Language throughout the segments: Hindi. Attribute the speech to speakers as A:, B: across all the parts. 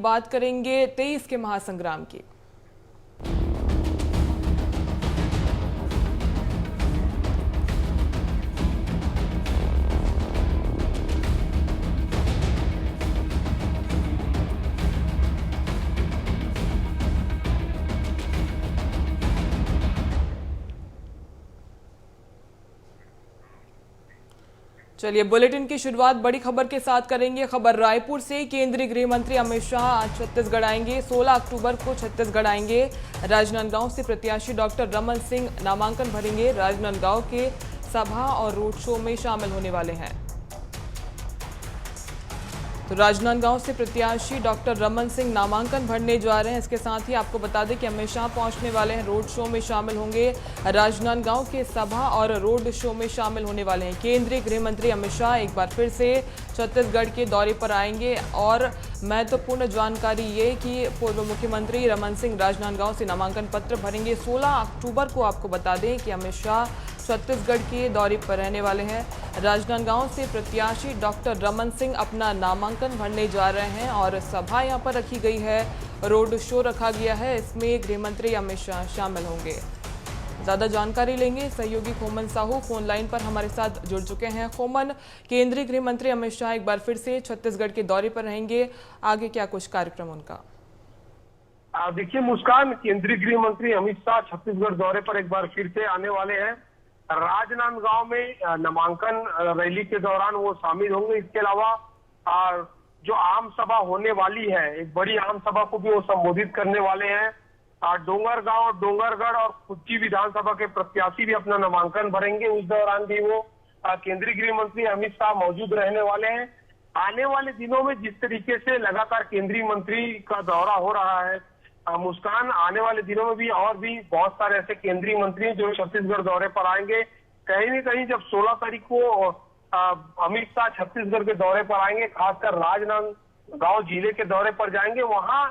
A: बात करेंगे 23 के महासंग्राम की। चलिए बुलेटिन की शुरुआत बड़ी खबर के साथ करेंगे। खबर रायपुर से। केंद्रीय गृह मंत्री अमित शाह आज छत्तीसगढ़ आएंगे। 16 अक्टूबर को छत्तीसगढ़ आएंगे। राजनांदगांव से प्रत्याशी डॉक्टर रमन सिंह नामांकन भरेंगे। राजनांदगांव के सभा और रोड शो में शामिल होने वाले हैं। तो राजनांदगांव से प्रत्याशी डॉक्टर रमन सिंह नामांकन भरने जा रहे हैं। इसके साथ ही आपको बता दें कि अमित शाह पहुंचने वाले हैं, रोड शो में शामिल होंगे। राजनांदगांव के सभा और रोड शो में शामिल होने वाले हैं। केंद्रीय गृह मंत्री अमित शाह एक बार फिर से छत्तीसगढ़ के दौरे पर आएंगे और महत्वपूर्ण जानकारी ये कि पूर्व मुख्यमंत्री रमन सिंह राजनांदगांव से नामांकन पत्र भरेंगे। 16 अक्टूबर को आपको बता दें कि अमित शाह छत्तीसगढ़ के दौरे पर रहने वाले हैं। राजनांदगांव से प्रत्याशी डॉक्टर रमन सिंह अपना नामांकन भरने जा रहे हैं और सभा यहां पर रखी गई है, रोड शो रखा गया है। इसमें गृह मंत्री अमित शाह शामिल होंगे। ज्यादा जानकारी लेंगे सहयोगी खोमन साहू फोन लाइन पर हमारे साथ जुड़ चुके हैं। खोमन, केंद्रीय गृह मंत्री अमित शाह एक बार फिर से छत्तीसगढ़ के दौरे पर रहेंगे, आगे क्या कुछ कार्यक्रम उनका?
B: देखिए मुस्कान, केंद्रीय गृह मंत्री अमित शाह छत्तीसगढ़ दौरे पर एक बार फिर से आने वाले हैं। राजनांदगांव में नामांकन रैली के दौरान वो शामिल होंगे। इसके अलावा जो आम सभा होने वाली है, एक बड़ी आम सभा को भी वो संबोधित करने वाले हैं। डोंगरगांव, डोंगरगढ़ और कुच्ची विधानसभा के प्रत्याशी भी अपना नामांकन भरेंगे। उस दौरान भी वो केंद्रीय गृह मंत्री अमित शाह मौजूद रहने वाले हैं। आने वाले दिनों में जिस तरीके से लगातार केंद्रीय मंत्री का दौरा हो रहा है मुस्कान, आने वाले दिनों में भी और भी बहुत सारे ऐसे केंद्रीय मंत्री जो छत्तीसगढ़ दौरे पर आएंगे। कहीं न कहीं जब 16 तारीख को अमित शाह छत्तीसगढ़ के दौरे पर आएंगे, खासकर राजनांदगांव जिले के दौरे पर जाएंगे, वहां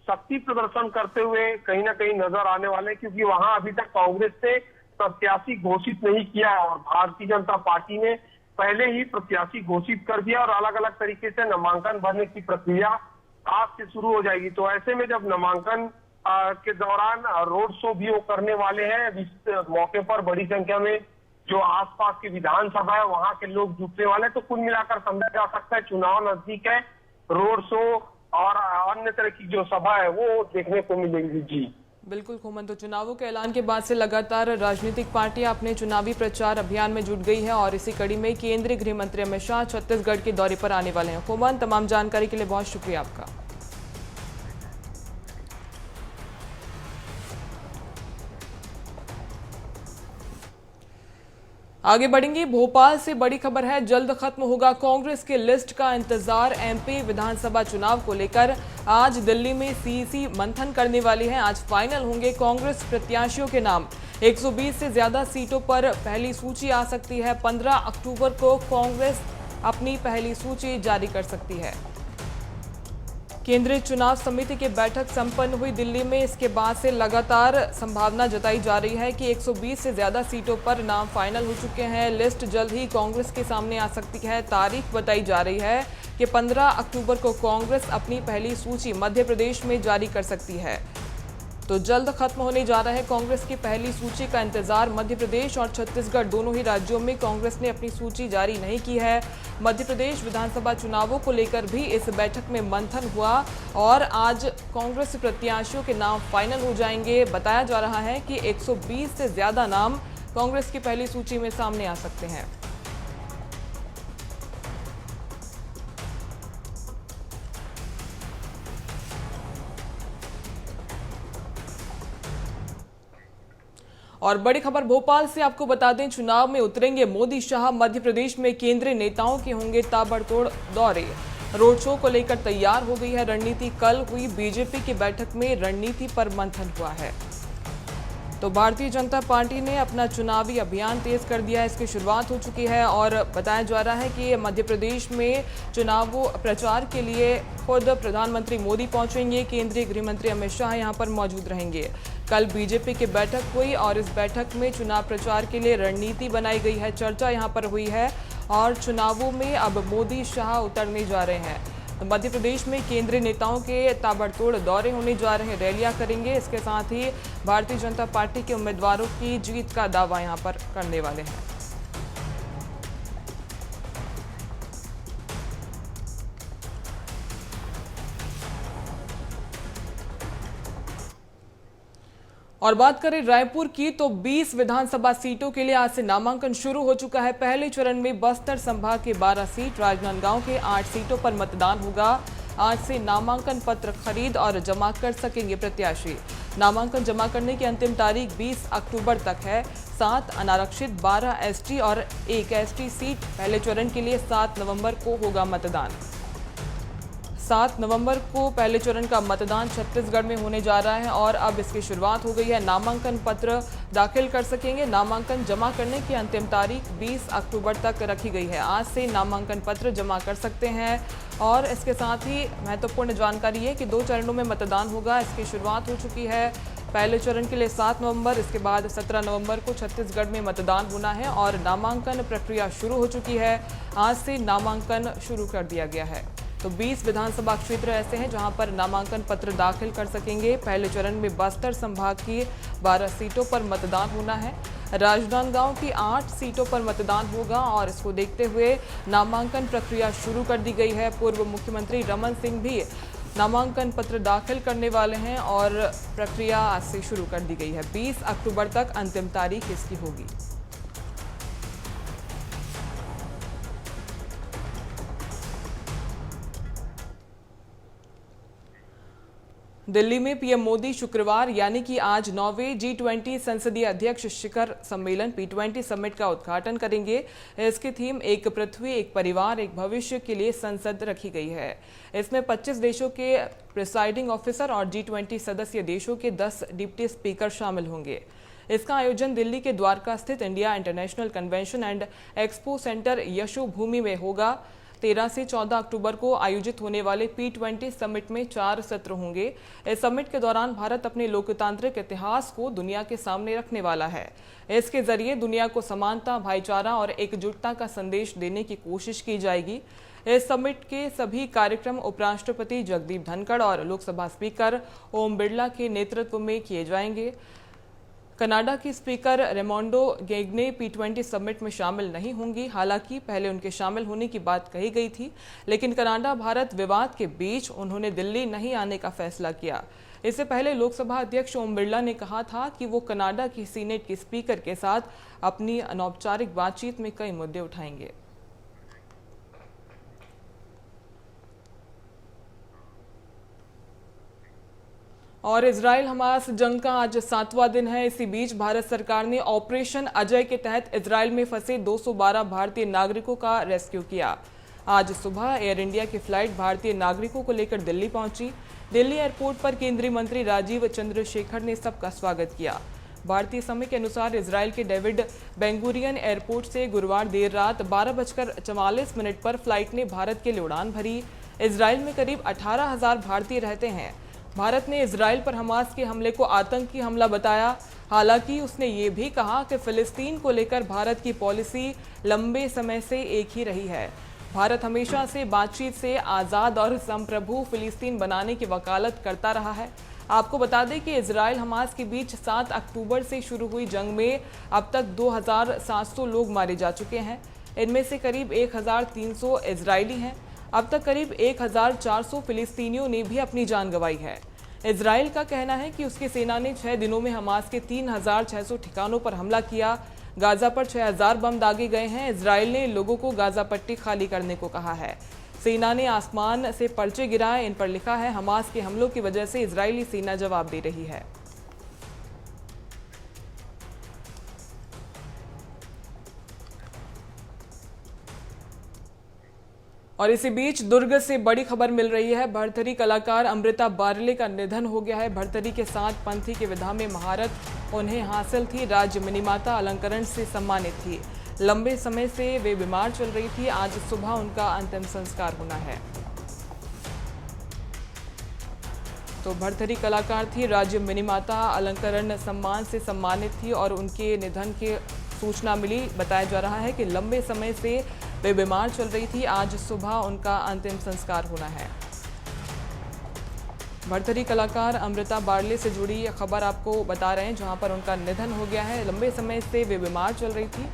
B: शक्ति प्रदर्शन करते हुए कहीं ना कहीं नजर आने वाले हैं, क्योंकि वहां अभी तक कांग्रेस से प्रत्याशी घोषित नहीं किया और भारतीय जनता पार्टी ने पहले ही प्रत्याशी घोषित कर दिया और अलग अलग तरीके से नामांकन भरने की प्रक्रिया आज से शुरू हो जाएगी। तो ऐसे में जब नामांकन के दौरान रोड शो भी वो करने वाले हैं, इस मौके पर बड़ी संख्या में जो आसपास की विधानसभा है वहां के लोग जुटने वाले हैं। तो कुल मिलाकर समझा जा सकता है चुनाव नजदीक है, रोड शो और अन्य तरह की जो सभा है वो देखने को मिलेगी। जी
A: बिल्कुल खोमन, तो चुनावों के ऐलान के बाद से लगातार राजनीतिक पार्टियां अपने चुनावी प्रचार अभियान में जुट गई है और इसी कड़ी में केंद्रीय गृह मंत्री अमित शाह छत्तीसगढ़ के दौरे पर आने वाले हैं। खोमन, तमाम जानकारी के लिए बहुत शुक्रिया आपका। आगे बढ़ेंगे। भोपाल से बड़ी खबर है, जल्द खत्म होगा कांग्रेस के लिस्ट का इंतजार। एमपी विधानसभा चुनाव को लेकर आज दिल्ली में सीईसी मंथन करने वाली है। आज फाइनल होंगे कांग्रेस प्रत्याशियों के नाम। 120 से ज्यादा सीटों पर पहली सूची आ सकती है। 15 अक्टूबर को कांग्रेस अपनी पहली सूची जारी कर सकती है। केंद्रीय चुनाव समिति की बैठक संपन्न हुई दिल्ली में। इसके बाद से लगातार संभावना जताई जा रही है कि 120 से ज्यादा सीटों पर नाम फाइनल हो चुके हैं। लिस्ट जल्द ही कांग्रेस के सामने आ सकती है। तारीख बताई जा रही है कि 15 अक्टूबर को कांग्रेस अपनी पहली सूची मध्य प्रदेश में जारी कर सकती है। तो जल्द खत्म होने जा रहा है कांग्रेस की पहली सूची का इंतजार। मध्य प्रदेश और छत्तीसगढ़ दोनों ही राज्यों में कांग्रेस ने अपनी सूची जारी नहीं की है। मध्य प्रदेश विधानसभा चुनावों को लेकर भी इस बैठक में मंथन हुआ और आज कांग्रेस प्रत्याशियों के नाम फाइनल हो जाएंगे। बताया जा रहा है कि 120 से ज्यादा नाम कांग्रेस की पहली सूची में सामने आ सकते हैं। और बड़ी खबर भोपाल से आपको बता दें, चुनाव में उतरेंगे मोदी शाह। मध्य प्रदेश में केंद्रीय नेताओं के होंगे ताबड़तोड़ दौरे। रोड शो को लेकर तैयार हो गई है रणनीति। कल हुई बीजेपी की बैठक में रणनीति पर मंथन हुआ है। तो भारतीय जनता पार्टी ने अपना चुनावी अभियान तेज कर दिया है। इसकी शुरुआत हो चुकी है और बताया जा रहा है कि मध्य प्रदेश में चुनाव प्रचार के लिए खुद प्रधानमंत्री मोदी पहुंचेंगे। केंद्रीय गृह मंत्री अमित शाह यहां पर मौजूद रहेंगे। कल बीजेपी की बैठक हुई और इस बैठक में चुनाव प्रचार के लिए रणनीति बनाई गई है। चर्चा यहां पर हुई है और चुनावों में अब मोदी शाह उतरने जा रहे हैं। तो मध्य प्रदेश में केंद्रीय नेताओं के ताबड़तोड़ दौरे होने जा रहे हैं, रैलियां करेंगे। इसके साथ ही भारतीय जनता पार्टी के उम्मीदवारों की जीत का दावा यहां पर करने वाले हैं। और बात करें रायपुर की, तो 20 विधानसभा सीटों के लिए आज से नामांकन शुरू हो चुका है। पहले चरण में बस्तर संभाग के 12 सीट, राजनांदगांव के 8 सीटों पर मतदान होगा। आज से नामांकन पत्र खरीद और जमा कर सकेंगे प्रत्याशी। नामांकन जमा करने की अंतिम तारीख 20 अक्टूबर तक है। 7 अनारक्षित, 12 एसटी और 1 एसटी सीट। पहले चरण के लिए 7 नवंबर को होगा मतदान। 7 नवंबर को पहले चरण का मतदान छत्तीसगढ़ में होने जा रहा है और अब इसकी शुरुआत हो गई है। नामांकन पत्र दाखिल कर सकेंगे। नामांकन जमा करने की अंतिम तारीख 20 अक्टूबर तक रखी गई है। आज से नामांकन पत्र जमा कर सकते हैं। और इसके साथ ही महत्वपूर्ण जानकारी है कि 2 चरणों में मतदान होगा। इसकी शुरुआत हो चुकी है। पहले चरण के लिए 7 नवंबर, इसके बाद 17 नवंबर को छत्तीसगढ़ में मतदान होना है और नामांकन प्रक्रिया शुरू हो चुकी है। आज से नामांकन शुरू कर दिया गया है। तो 20 विधानसभा क्षेत्र ऐसे हैं जहां पर नामांकन पत्र दाखिल कर सकेंगे। पहले चरण में बस्तर संभाग की 12 सीटों पर मतदान होना है। राजनांदगांव की 8 सीटों पर मतदान होगा और इसको देखते हुए नामांकन प्रक्रिया शुरू कर दी गई है। पूर्व मुख्यमंत्री रमन सिंह भी नामांकन पत्र दाखिल करने वाले हैं और प्रक्रिया आज से शुरू कर दी गई है। 20 अक्टूबर तक अंतिम तारीख इसकी होगी। दिल्ली में पीएम मोदी शुक्रवार यानी कि आज 9वें G20 संसदीय अध्यक्ष शिखर सम्मेलन P20 समिट का उद्घाटन करेंगे। इसकी थीम एक पृथ्वी, एक परिवार, एक भविष्य के लिए संसद रखी गई है। इसमें 25 देशों के प्रिसाइडिंग ऑफिसर और G20 सदस्य देशों के 10 डिप्टी स्पीकर शामिल होंगे। इसका आयोजन दिल्ली के द्वारका स्थित India international convention and expo centre Yashobhoomi में होगा। 13 से 14 अक्टूबर को आयोजित होने वाले P20 समिट में 4 सत्र होंगे। इस समिट के दौरान भारत अपने लोकतांत्रिक इतिहास को दुनिया के सामने रखने वाला है। इसके जरिए दुनिया को समानता, भाईचारा और एकजुटता का संदेश देने की कोशिश की जाएगी। इस समिट के सभी कार्यक्रम उपराष्ट्रपति जगदीप धनखड़ और लोकसभा स्पीकर ओम बिरला के नेतृत्व में किए जाएंगे। कनाडा की स्पीकर रेमोंडो गेग्ने P20 समिट में शामिल नहीं होंगी। हालांकि पहले उनके शामिल होने की बात कही गई थी, लेकिन कनाडा भारत विवाद के बीच उन्होंने दिल्ली नहीं आने का फैसला किया। इससे पहले लोकसभा अध्यक्ष ओम बिरला ने कहा था कि वो कनाडा की सीनेट के स्पीकर के साथ अपनी अनौपचारिक बातचीत में कई मुद्दे उठाएंगे। और इजराइल हमास जंग का आज 7वां दिन है। इसी बीच भारत सरकार ने ऑपरेशन अजय के तहत इजराइल में फंसे 212 भारतीय नागरिकों का रेस्क्यू किया। आज सुबह एयर इंडिया की फ्लाइट भारतीय नागरिकों को लेकर दिल्ली पहुंची। दिल्ली एयरपोर्ट पर केंद्रीय मंत्री राजीव चंद्रशेखर ने सबका स्वागत किया। भारतीय समय के अनुसार इजराइल के डेविड बेंगुरियन एयरपोर्ट से गुरुवार देर रात 12:44 पर फ्लाइट ने भारत के लिए उड़ान भरी। इजराइल में करीब 18,000 भारतीय रहते हैं। भारत ने इजराइल पर हमास के हमले को आतंकी हमला बताया। हालांकि उसने ये भी कहा कि फिलिस्तीन को लेकर भारत की पॉलिसी लंबे समय से एक ही रही है। भारत हमेशा से बातचीत से आज़ाद और संप्रभु फिलिस्तीन बनाने की वकालत करता रहा है। आपको बता दें कि इजराइल हमास के बीच 7 अक्टूबर से शुरू हुई जंग में अब तक 2,700 लोग मारे जा चुके हैं। इनमें से करीब 1,300 इजरायली हैं। अब तक करीब 1,400 फिलिस्तीनियों ने भी अपनी जान गंवाई है। इजराइल का कहना है कि उसकी सेना ने 6 दिनों में हमास के 3,600 ठिकानों पर हमला किया। गाजा पर 6,000 बम दागे गए हैं। इजराइल ने लोगों को गाजा पट्टी खाली करने को कहा है। सेना ने आसमान से पर्चे गिराए, इन पर लिखा है हमास के हमलों की वजह से इजरायली सेना जवाब दे रही है। और इसी बीच दुर्ग से बड़ी खबर मिल रही है। भरथरी कलाकार अमृता बारले का निधन हो गया है। भरथरी के साथ पंथी की विधा में महारत उन्हें हासिल थी। राज्य मिनीमाता अलंकरण से सम्मानित थी। लंबे समय से वे बीमार चल रही थी। आज सुबह उनका अंतिम संस्कार होना है। तो भरथरी कलाकार थी, राज्य मिनीमाता अलंकरण सम्मान से सम्मानित थी और उनके निधन की सूचना मिली। बताया जा रहा है कि लंबे समय से वे बीमार चल रही थी। आज सुबह उनका अंतिम संस्कार होना है। भरथरी कलाकार अमृता बारले से जुड़ी खबर आपको बता रहे हैं, जहां पर उनका निधन हो गया है। लंबे समय से वे बीमार चल रही थी।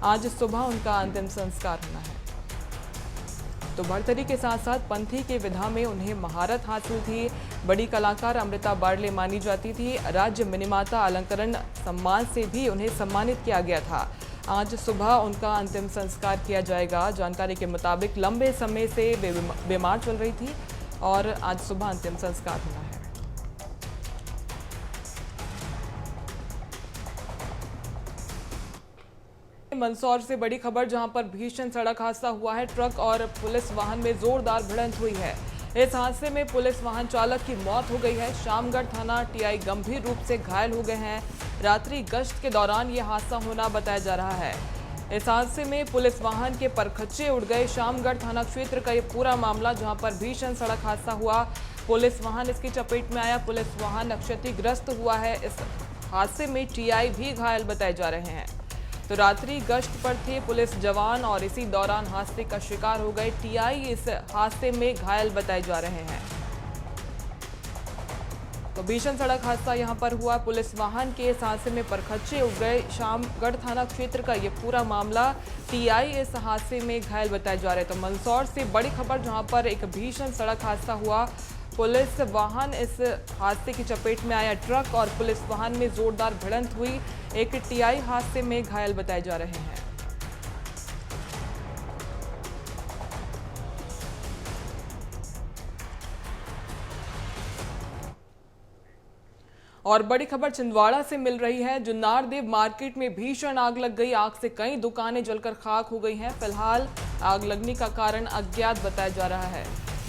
A: आज सुबह उनका अंतिम संस्कार होना है। तो भरथरी के साथ साथ पंथी के विधा में उन्हें महारत हासिल थी। बड़ी कलाकार अमृता बारले मानी जाती थी। राज्य मिनीमाता अलंकरण सम्मान से भी उन्हें सम्मानित किया गया था। आज सुबह उनका अंतिम संस्कार किया जाएगा। जानकारी के मुताबिक लंबे समय से वे बीमार चल रही थी और आज सुबह अंतिम संस्कार होना है। मंदसौर से बड़ी खबर, जहां पर भीषण सड़क हादसा हुआ है। ट्रक और पुलिस वाहन में जोरदार भिड़ंत हुई है। इस हादसे में पुलिस वाहन चालक की मौत हो गई है। शामगढ़ थाना टीआई गंभीर रूप से घायल हो गए हैं। रात्रि गश्त के दौरान यह हादसा होना बताया जा रहा है। इस हादसे में पुलिस वाहन के परखच्चे उड़ गए। शामगढ़ थाना क्षेत्र का यह पूरा मामला, जहां पर भीषण सड़क हादसा हुआ। पुलिस वाहन इसकी चपेट में आया। पुलिस वाहन क्षतिग्रस्त हुआ है। इस हादसे में टीआई भी घायल बताए जा रहे हैं। तो रात्रि गश्त पर थे पुलिस जवान और इसी दौरान हादसे का शिकार हो गए। टीआई इस हादसे में घायल बताए जा रहे हैं। तो भीषण सड़क हादसा यहां पर हुआ। पुलिस वाहन के इस हादसे में परखच्चे उड़ गए। शामगढ़ थाना क्षेत्र का ये पूरा मामला, टीआई इस हादसे में घायल बताए जा रहे हैं। तो मंदसौर से बड़ी खबर, जहां पर एक भीषण सड़क हादसा हुआ। पुलिस वाहन इस हादसे की चपेट में आया। ट्रक और पुलिस वाहन में जोरदार भिड़ंत हुई। एक टीआई हादसे में घायल बताए जा रहे हैं। और बड़ी खबर छिंदवाड़ा से मिल रही है। जुन्नार देव मार्केट में भीषण आग लग गई। आग से कई दुकानें जलकर खाक हो गई हैं। फिलहाल आग लगने का कारण अज्ञात बताया जा रहा है।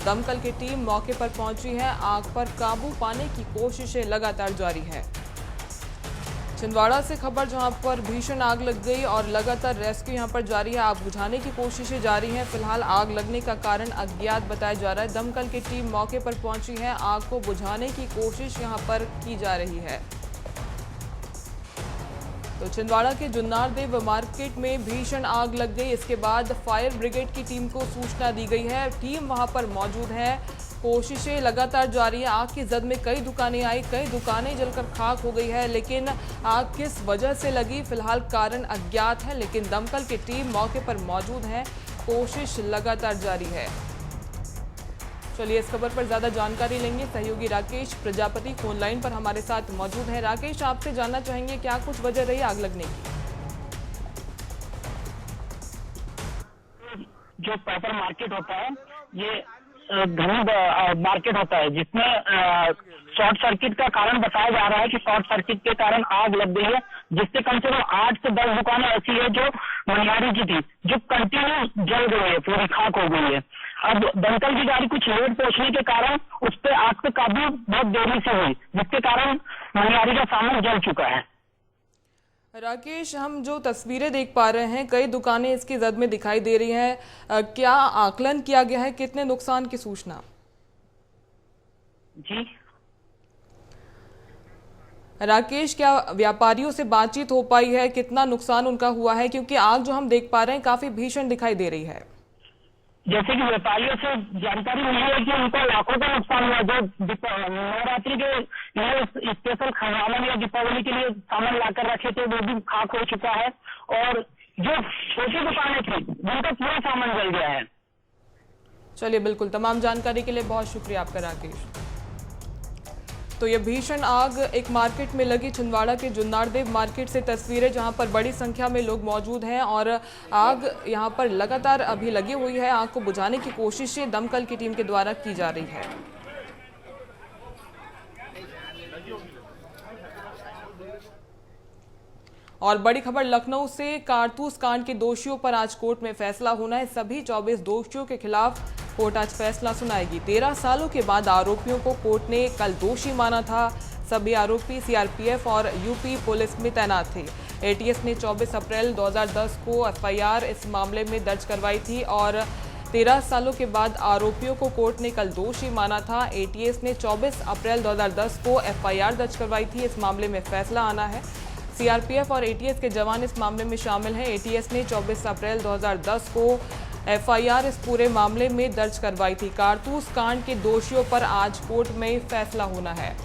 A: दमकल की टीम मौके पर पहुंची है। आग पर काबू पाने की कोशिशें लगातार जारी है। छिंदवाड़ा से खबर, जहां पर भीषण आग लग गई और लगातार रेस्क्यू यहां पर जारी है। आग बुझाने की कोशिशें जारी हैं। फिलहाल आग लगने का कारण अज्ञात बताया जा रहा है। दमकल की टीम मौके पर पहुंची है। आग को बुझाने की कोशिश यहां पर की जा रही है। तो छिंदवाड़ा के जुन्नार देव मार्केट में भीषण आग लग गई। इसके बाद फायर ब्रिगेड की टीम को सूचना दी गई है। टीम वहां पर मौजूद है। कोशिशें लगातार जारी है। आग की जद में कई दुकानें आई, कई दुकानें जलकर खाक हो गई है। लेकिन आग किस वजह से लगी, फिलहाल कारण अज्ञात है। लेकिन दमकल की टीम मौके पर मौजूद है। कोशिश लगातार जारी है। चलिए इस खबर पर ज्यादा जानकारी लेंगे। सहयोगी राकेश प्रजापति फोन लाइन पर हमारे साथ मौजूद है। राकेश, आपसे जानना चाहेंगे क्या कुछ वजह रही आग लगने की?
C: जो पेपर मार्केट होता है, ये घनी मार्केट होता है, जिसमें शॉर्ट सर्किट का कारण बताया जा रहा है कि शॉर्ट सर्किट के कारण आग लग गई है, जिससे कम से कम 8 से 10 दुकानें ऐसी है जो मनिहारी की थी, जो कंटिन्यू जल गई है, पूरी खाक हो गई है। अब दमकल की गाड़ी कुछ लेट पहुंचने के कारण उस पर आग पे काबू बहुत देरी से हुई, जिसके कारण मनिहारी का सामान जल चुका है।
A: राकेश, हम जो तस्वीरें देख पा रहे हैं, कई दुकानें इसकी जद में दिखाई दे रही हैं। क्या आकलन किया गया है, कितने नुकसान की सूचना?
C: जी
A: राकेश, क्या व्यापारियों से बातचीत हो पाई है, कितना नुकसान उनका हुआ है? क्योंकि आग जो हम देख पा रहे हैं काफी भीषण दिखाई दे रही है।
C: जैसे कि व्यापारियों से जानकारी मिली है कि उनको लाखों का नुकसान हुआ। जो नवरात्रि के लिए स्पेशल खरवालन या दीपावली के लिए सामान लाकर रखे थे, वो भी खाक हो चुका है। और जो छोटी दुकानें थी, उनका पूरा सामान जल गया है।
A: चलिए, बिल्कुल, तमाम जानकारी के लिए बहुत शुक्रिया आपका राकेश। तो ये भीषण आग एक मार्केट में लगी, छिंदवाड़ा के जुन्नार देव मार्केट से तस्वीरें, जहां पर बड़ी संख्या में लोग मौजूद हैं और आग यहां पर लगातार अभी लगी हुई है। आग को बुझाने की कोशिशें दमकल की टीम के द्वारा की जा रही है। और बड़ी खबर लखनऊ से, कारतूस कांड के दोषियों पर आज कोर्ट में फैसला होना है। सभी 24 दोषियों के खिलाफ कोर्ट आज फैसला सुनाएगी। 13 सालों के बाद आरोपियों को कोर्ट ने कल दोषी माना था। सभी आरोपी सीआरपीएफ और यूपी पुलिस में तैनात थे। एटीएस ने 24 अप्रैल 2010 को एफआईआर इस मामले में दर्ज करवाई थी और 13 सालों के बाद आरोपियों को कोर्ट ने कल दोषी माना था। एटीएस ने 24 अप्रैल 2010 को एफआईआर दर्ज करवाई थी। इस मामले में फैसला आना है। सीआरपीएफ और एटीएस के जवान इस मामले में शामिल हैं। एटीएस ने 24 अप्रैल 2010 को एफआईआर इस पूरे मामले में दर्ज करवाई थी। कारतूस कांड के दोषियों पर आज कोर्ट में फैसला होना है।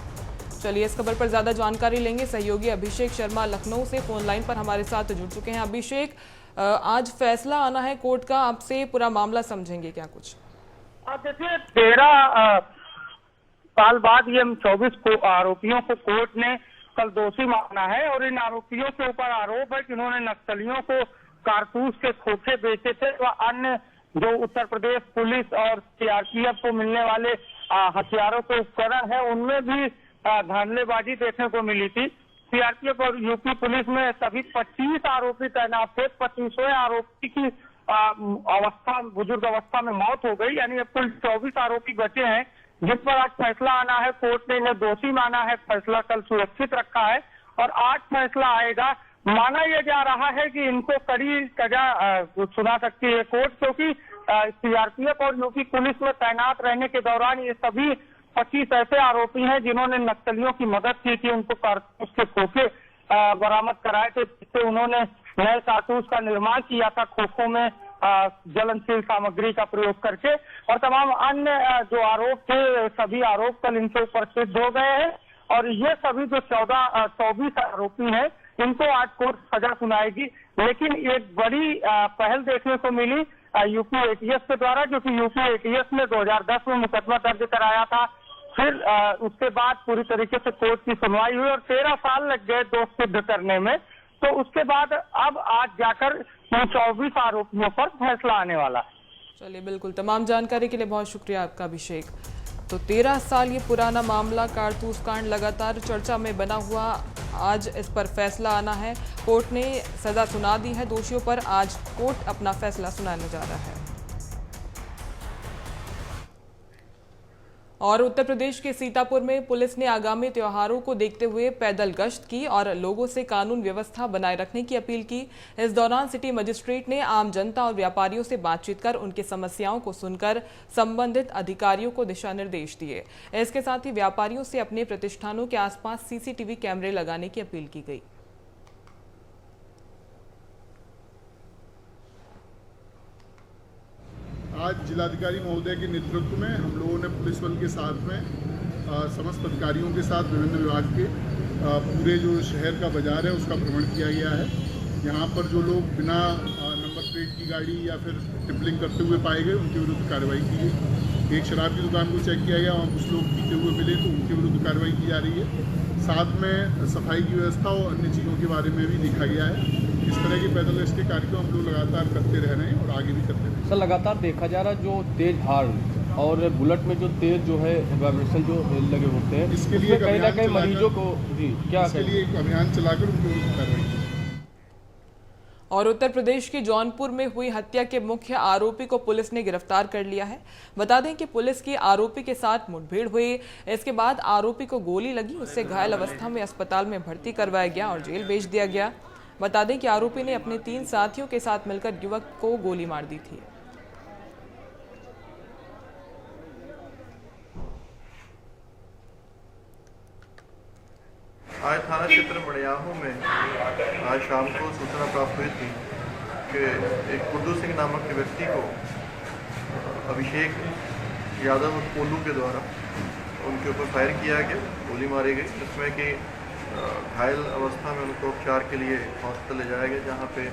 A: चलिए इस खबर पर ज्यादा जानकारी लेंगे। सहयोगी अभिषेक शर्मा लखनऊ से फोन लाइन पर हमारे साथ जुड़ चुके हैं। अभिषेक, आज फैसला आना है कोर्ट का, आपसे पूरा मामला समझेंगे क्या कुछ?
C: देखिए 13 साल बाद ये 24 आरोपियों को कोर्ट ने कल दोषी माना है और इन आरोपियों के ऊपर आरोप है कि उन्होंने नक्सलियों को कारतूस के खोखे बेचे थे व अन्य जो उत्तर प्रदेश पुलिस और सीआरपीएफ को मिलने वाले हथियारों के उपकरण है उनमें भी धांधलेबाजी देखने को मिली थी। सीआरपीएफ और यूपी पुलिस में सभी 25 आरोपी तैनात थे। 25वें आरोपी की बुजुर्ग अवस्था में मौत हो गई, यानी अब कुल 24 आरोपी बचे हैं जिस पर आज फैसला आना है। कोर्ट ने इन्हें दोषी माना है, फैसला कल सुरक्षित रखा है और आज फैसला आएगा। माना यह जा रहा है कि इनको कड़ी सजा सुना सकती है कोर्ट, क्योंकि सीआरपीएफ और यूपी पुलिस में तैनात रहने के दौरान ये सभी 25 ऐसे आरोपी हैं जिन्होंने नक्सलियों की मदद की थी, उनको कारतूस के खोखे बरामद कराए थे, जिससे उन्होंने नए कारतूस का निर्माण किया था खोखों में ज्वलनशील सामग्री का प्रयोग करके। और तमाम अन्य जो आरोप थे सभी आरोप कल इनके ऊपर सिद्ध हो गए हैं और ये सभी जो 24 आरोपी हैं इनको आज कोर्ट सजा सुनाएगी। लेकिन एक बड़ी पहल देखने को मिली यूपी एटीएस के द्वारा, जो कि यूपी एटीएस ने 2010 में मुकदमा दर्ज कराया था। फिर उसके बाद पूरी तरीके से कोर्ट की सुनवाई हुई और 13 साल लग गए दोष सिद्ध करने में। तो उसके बाद अब आज जाकर 24 आरोपियों पर फैसला आने वाला है।
A: चलिए बिल्कुल, तमाम जानकारी के लिए बहुत शुक्रिया आपका अभिषेक। तो 13 साल ये पुराना मामला कारतूस कांड लगातार चर्चा में बना हुआ, आज इस पर फैसला आना है। कोर्ट ने सजा सुना दी है दोषियों पर, आज कोर्ट अपना फैसला सुनाने जा रहा है। और उत्तर प्रदेश के सीतापुर में पुलिस ने आगामी त्योहारों को देखते हुए पैदल गश्त की और लोगों से कानून व्यवस्था बनाए रखने की अपील की। इस दौरान सिटी मजिस्ट्रेट ने आम जनता और व्यापारियों से बातचीत कर उनकी समस्याओं को सुनकर संबंधित अधिकारियों को दिशा निर्देश दिए। इसके साथ ही व्यापारियों से अपने प्रतिष्ठानों के आसपास सीसीटीवी कैमरे लगाने की अपील की गई।
D: आज जिलाधिकारी महोदय के नेतृत्व में हम लोगों ने पुलिस बल के साथ में समस्त अधिकारियों के साथ विभिन्न विभाग के पूरे जो शहर का बाजार है उसका भ्रमण किया गया है। यहाँ पर जो लोग बिना नंबर प्लेट की गाड़ी या फिर टिपलिंग करते हुए पाए गए उनके विरुद्ध कार्रवाई की गई। एक शराब की दुकान को चेक किया गया, वहाँ कुछ लोग पीते हुए मिले तो उनके विरुद्ध कार्रवाई की जा रही है। साथ में सफाई की व्यवस्था और अन्य चीज़ों के बारे में भी देखा गया है। इस तरह के पैदल गश्त के कार्यक्रम हम लोग लगातार करते रह रहे हैं और आगे भी करते रहेंगे।
E: सर लगातार देखा जा रहा है जो तेज हॉर्न और बुलेट में जो तेज जो है वाइब्रेशन जो लगे होते हैं,
D: इसके लिए
E: कहीं ना कहीं मरीजों को क्या
D: इसके लिए एक अभियान चलाकर उनके विरुद्ध कार्रवाई की।
A: और उत्तर प्रदेश के जौनपुर में हुई हत्या के मुख्य आरोपी को पुलिस ने गिरफ्तार कर लिया है। बता दें कि पुलिस की आरोपी के साथ मुठभेड़ हुई, इसके बाद आरोपी को गोली लगी, उससे घायल अवस्था में अस्पताल में भर्ती करवाया गया और जेल भेज दिया गया। बता दें कि आरोपी ने अपने 3 साथियों के साथ मिलकर युवक को गोली मार दी थी।
F: आज थाना क्षेत्र मड़ियाहू में आज शाम को सूचना प्राप्त हुई थी कि एक गुड्डू सिंह नामक व्यक्ति को अभिषेक यादव कोलू के द्वारा उनके ऊपर फायर किया गया, गोली मारी गई, जिसमें कि घायल अवस्था में उनको उपचार के लिए हॉस्पिटल ले जाया गया, जहां पे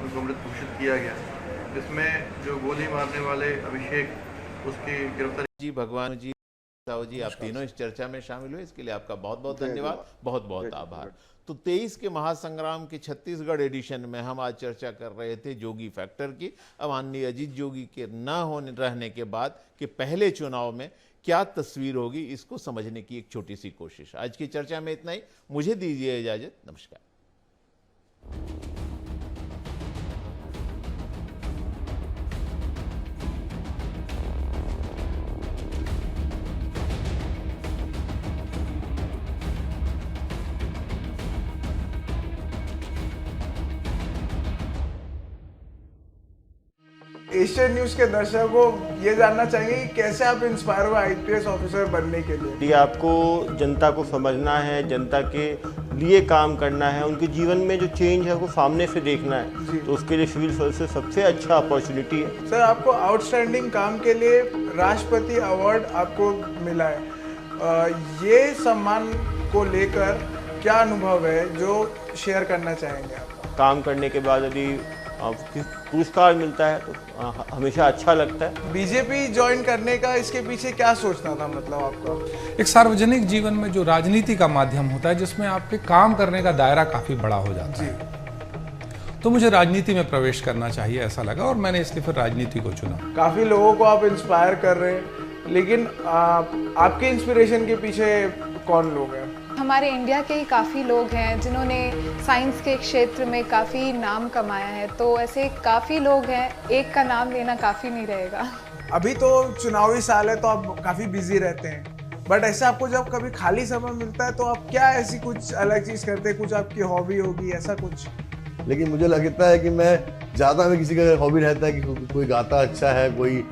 F: उनको मृत घोषित किया गया। जिसमें जो गोली मारने वाले अभिषेक, उसकी गिरफ्तारी।
G: जी भगवान जी, साहू जी, आप तीनों इस चर्चा में शामिल हुए, इसके लिए आपका बहुत बहुत धन्यवाद, बहुत बहुत आभार। तो 23 के महासंग्राम के छत्तीसगढ़ एडिशन में हम आज चर्चा कर रहे थे जोगी फैक्टर की। अब माननीय अजीत जोगी के न होने रहने के बाद कि पहले चुनाव में क्या तस्वीर होगी, इसको समझने की एक छोटी सी कोशिश। आज की चर्चा में इतना ही, मुझे दीजिए इजाजत, नमस्कार।
H: एशियन न्यूज के दर्शकों को ये जानना चाहिए कि कैसे आप इंस्पायर हुए आईपीएस ऑफिसर बनने के लिए।
I: आपको जनता को समझना है, जनता के लिए काम करना है, उनके जीवन में जो चेंज है वो सामने से देखना है, तो उसके लिए सिविल सर्विस सबसे अच्छा अपॉर्चुनिटी है।
H: सर, आपको आउटस्टैंडिंग काम के लिए राष्ट्रपति अवार्ड आपको मिला है, ये सम्मान को लेकर क्या अनुभव है जो शेयर करना चाहेंगे आप?
I: काम करने के बाद यदि पुरस्कार मिलता है तो हमेशा अच्छा लगता है।
H: बीजेपी ज्वाइन करने का इसके पीछे क्या सोचना था, मतलब आपका?
J: एक सार्वजनिक जीवन में जो राजनीति का माध्यम होता है, जिसमें आपके काम करने का दायरा काफी बड़ा हो जाता है, तो मुझे राजनीति में प्रवेश करना चाहिए ऐसा लगा और मैंने इसलिए फिर राजनीति को चुना।
H: काफी लोगों को आप इंस्पायर कर रहे हैं, लेकिन आपके इंस्पिरेशन के पीछे कौन लोग हैं?
K: हमारे इंडिया के ही काफ़ी लोग हैं जिन्होंने साइंस के क्षेत्र में काफ़ी नाम कमाया है, तो ऐसे काफ़ी लोग हैं, एक का नाम लेना काफ़ी नहीं रहेगा।
H: अभी तो चुनावी साल है तो आप काफ़ी बिजी रहते हैं, बट ऐसा आपको जब कभी खाली समय मिलता है तो आप क्या ऐसी कुछ अलग चीज़ करते हैं? कुछ आपकी हॉबी होगी ऐसा कुछ?
L: लेकिन मुझे लगता है कि मैं ज़्यादा में किसी का हॉबी रहता है कि कोई गाता अच्छा है, कोई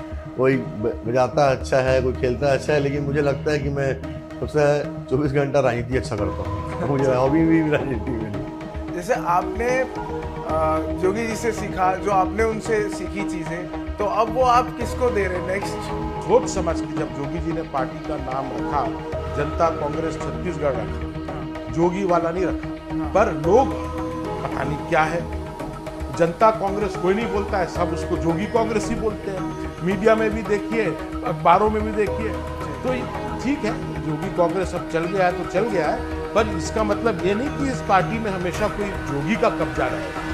L: बजाता अच्छा है, कोई खेलता अच्छा है, लेकिन मुझे लगता है कि मैं सबसे 24 घंटा राजनीति अच्छा करता हूँ। मुझे हॉबी भी राजनीति में।
H: जैसे आपने जोगी जी से सीखा, जो आपने उनसे सीखी चीज़ें, तो अब वो आप किसको दे रहे हैं नेक्स्ट?
M: सोच समझ के जब जोगी जी ने पार्टी का नाम रखा, जनता कांग्रेस छत्तीसगढ़ रखा, जोगी वाला नहीं रखा, पर लोग पता नहीं क्या है, जनता कांग्रेस कोई नहीं बोलता है, सब उसको जोगी कांग्रेस ही बोलते हैं। मीडिया में भी देखिए, अखबारों में भी देखिए, तो ठीक है, जोगी कांग्रेस अब चल गया है तो चल गया है, पर इसका मतलब ये नहीं कि इस पार्टी में हमेशा कोई जोगी का कब्जा रहेगा।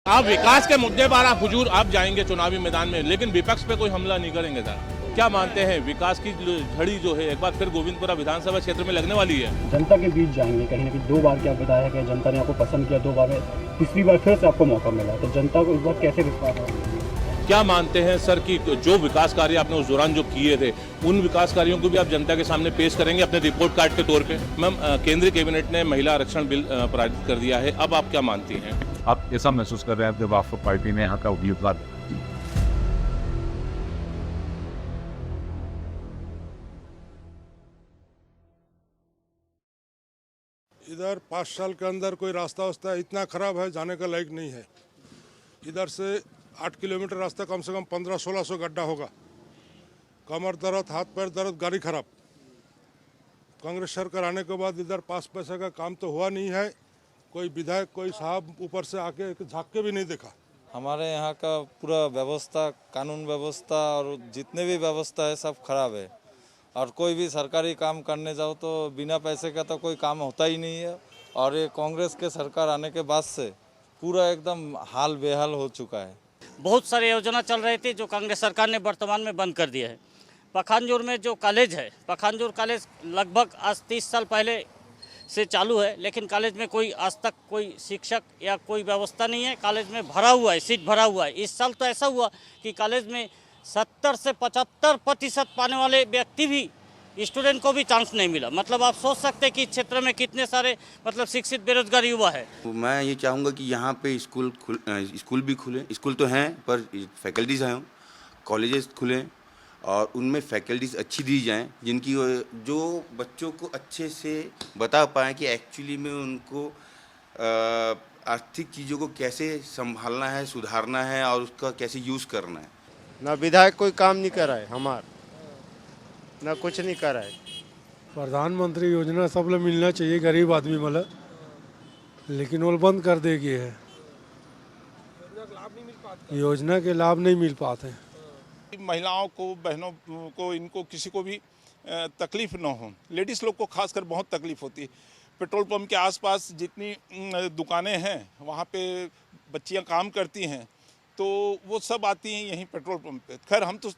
N: आप विकास के मुद्दे पर आप हुजूर आप जाएंगे चुनावी मैदान में, लेकिन विपक्ष पे कोई हमला नहीं करेंगे सर। क्या मानते हैं विकास की झड़ी जो है एक बार फिर गोविंदपुरा विधानसभा क्षेत्र में लगने वाली है?
O: जनता के बीच जाएंगे, कहीं ना कहीं 2 बार क्या बताया कि जनता ने आपको पसंद किया, 2 बार में तीसरी बार फिर से आपको मौका मिला, तो जनता को इस बार कैसे विश्वास है?
N: क्या मानते हैं सर कि जो विकास कार्य आपने उस दौरान जो किए थे, उन विकास कार्यों को भी आप जनता के सामने पेश करेंगे अपने रिपोर्ट कार्ड के तौर पे? मैम, केंद्रीय कैबिनेट ने महिला आरक्षण बिल पारित कर दिया है, अब आप क्या मानती हैं?
P: आप ऐसा महसूस कर रहे हैं जब आपको पार्टी ने यहाँ का उम्मीदवार?
Q: इधर 5 साल के अंदर कोई रास्ता वास्ता इतना खराब है, जाने का लायक नहीं है। इधर से 8 किलोमीटर रास्ता कम से कम 1500-1600 गड्ढा होगा। कमर दर्द, हाथ पैर दर्द, गाड़ी खराब। कांग्रेस सरकार आने के बाद इधर 5 पैसे का काम तो हुआ नहीं है। कोई विधायक, कोई साहब ऊपर से आके झाँक के भी नहीं देखा।
R: हमारे यहाँ का पूरा व्यवस्था, कानून व्यवस्था और जितने भी व्यवस्था है सब खराब है, और कोई भी सरकारी काम करने जाओ तो बिना पैसे का तो कोई काम होता ही नहीं है। और ये कांग्रेस के सरकार आने के बाद से पूरा एकदम हाल बेहाल हो चुका है।
S: बहुत सारे योजना चल रही थी जो कांग्रेस सरकार ने वर्तमान में बंद कर दिया है। पखानजोर में जो कॉलेज है, पखानजोर कॉलेज लगभग आज 30 साल पहले से चालू है, लेकिन कॉलेज में कोई आज तक कोई शिक्षक या कोई व्यवस्था नहीं है। कॉलेज में भरा हुआ है, सीट भरा हुआ है। इस साल तो ऐसा हुआ कि कॉलेज में 70 से 75% पाने वाले व्यक्ति भी, स्टूडेंट को भी चांस नहीं मिला। मतलब आप सोच सकते हैं कि इस क्षेत्र में कितने सारे मतलब शिक्षित बेरोजगार युवा है।
T: मैं ये चाहूँगा कि यहाँ पे स्कूल भी खुले, स्कूल तो हैं पर फैकल्टीज़ हैं, कॉलेजेस खुलें और उनमें फैकल्टीज़ अच्छी दी जाएं, जिनकी जो बच्चों को अच्छे से बता पाएँ कि एक्चुअली में उनको आर्थिक चीज़ों को कैसे संभालना है, सुधारना है और उसका कैसे यूज़ करना है।
U: ना विधायक कोई काम नहीं कर रहा है हमारा, ना कुछ नहीं कर रहा है।
V: प्रधानमंत्री योजना सब लोग मिलना चाहिए गरीब आदमी मतलब, लेकिन वो बंद कर देगी है। योजना के लाभ नहीं मिल पाते।
W: महिलाओं को, बहनों को, इनको किसी को भी तकलीफ ना हो। लेडीज़ लोग को खासकर बहुत तकलीफ होती है। पेट्रोल पंप के आसपास जितनी दुकानें हैं वहाँ पे बच्चियाँ काम करती हैं, तो वो सब आती हैं यहीं पेट्रोल पंप पे। खैर हम तो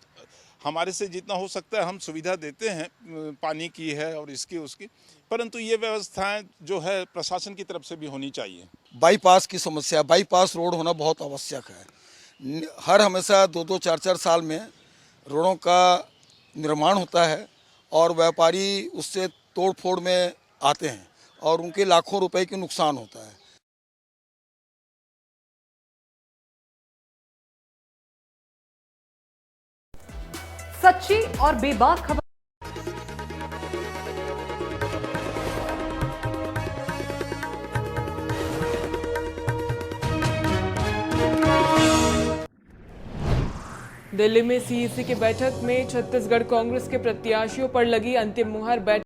W: हमारे से जितना हो सकता है हम सुविधा देते हैं, पानी की है और इसकी उसकी, परंतु ये व्यवस्थाएं जो है प्रशासन की तरफ से भी होनी चाहिए।
X: बाईपास की समस्या, बाईपास रोड होना बहुत आवश्यक है। हर हमेशा 2-2, 4-4 साल में रोडों का निर्माण होता है और व्यापारी उससे तोड़ फोड़ में आते हैं और उनके लाखों रुपए के नुकसान होता है।
B: सच्ची और बेबाक खबर।
A: दिल्ली में सीईसी की बैठक में छत्तीसगढ़ कांग्रेस के प्रत्याशियों पर लगी अंतिम मुहर। बैठक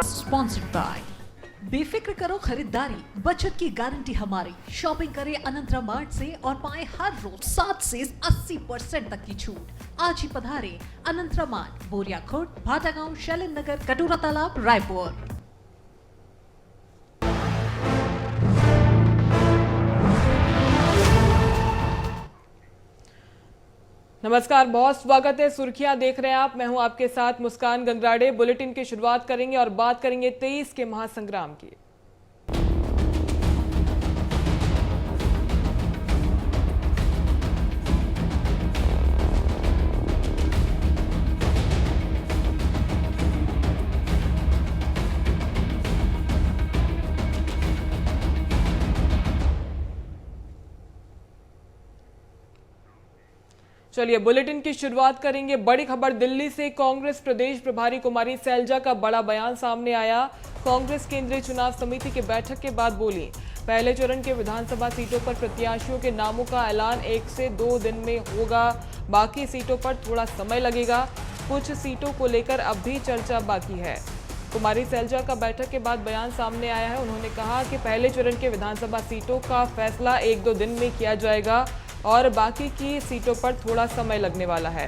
B: स्पॉन्सर्ड बाय बेफिक्र करो खरीदारी, बचत की गारंटी हमारी। शॉपिंग करें अनंतरा मार्ट से और पाएं हर रोज 7 से 80% तक की छूट। आज ही पधारें अनंतरा मार्ट, बोरिया खुर्द, भाटागांव, शैलेंद्र नगर, कटोरा तालाब, रायपुर।
A: नमस्कार, बहुत स्वागत है। सुर्खियां देख रहे हैं आप, मैं हूं आपके साथ मुस्कान गंगराड़े। बुलेटिन की शुरुआत करेंगे और बात करेंगे 23 के महासंग्राम की। चलिए बुलेटिन की शुरुआत करेंगे। बड़ी खबर दिल्ली से। कांग्रेस प्रदेश प्रभारी कुमारी सैलजा का बड़ा बयान सामने आया। कांग्रेस केंद्रीय चुनाव समिति की बैठक के बाद बोली, पहले चरण के विधानसभा सीटों पर प्रत्याशियों के नामों का ऐलान 1 से 2 दिन में होगा। बाकी सीटों पर थोड़ा समय लगेगा। कुछ सीटों को लेकर अब भी चर्चा बाकी है। कुमारी सैलजा का बैठक के बाद बयान सामने आया है। उन्होंने कहा कि पहले चरण के विधानसभा सीटों का फैसला 1-2 दिन में किया जाएगा और बाकी की सीटों पर थोड़ा समय लगने वाला है।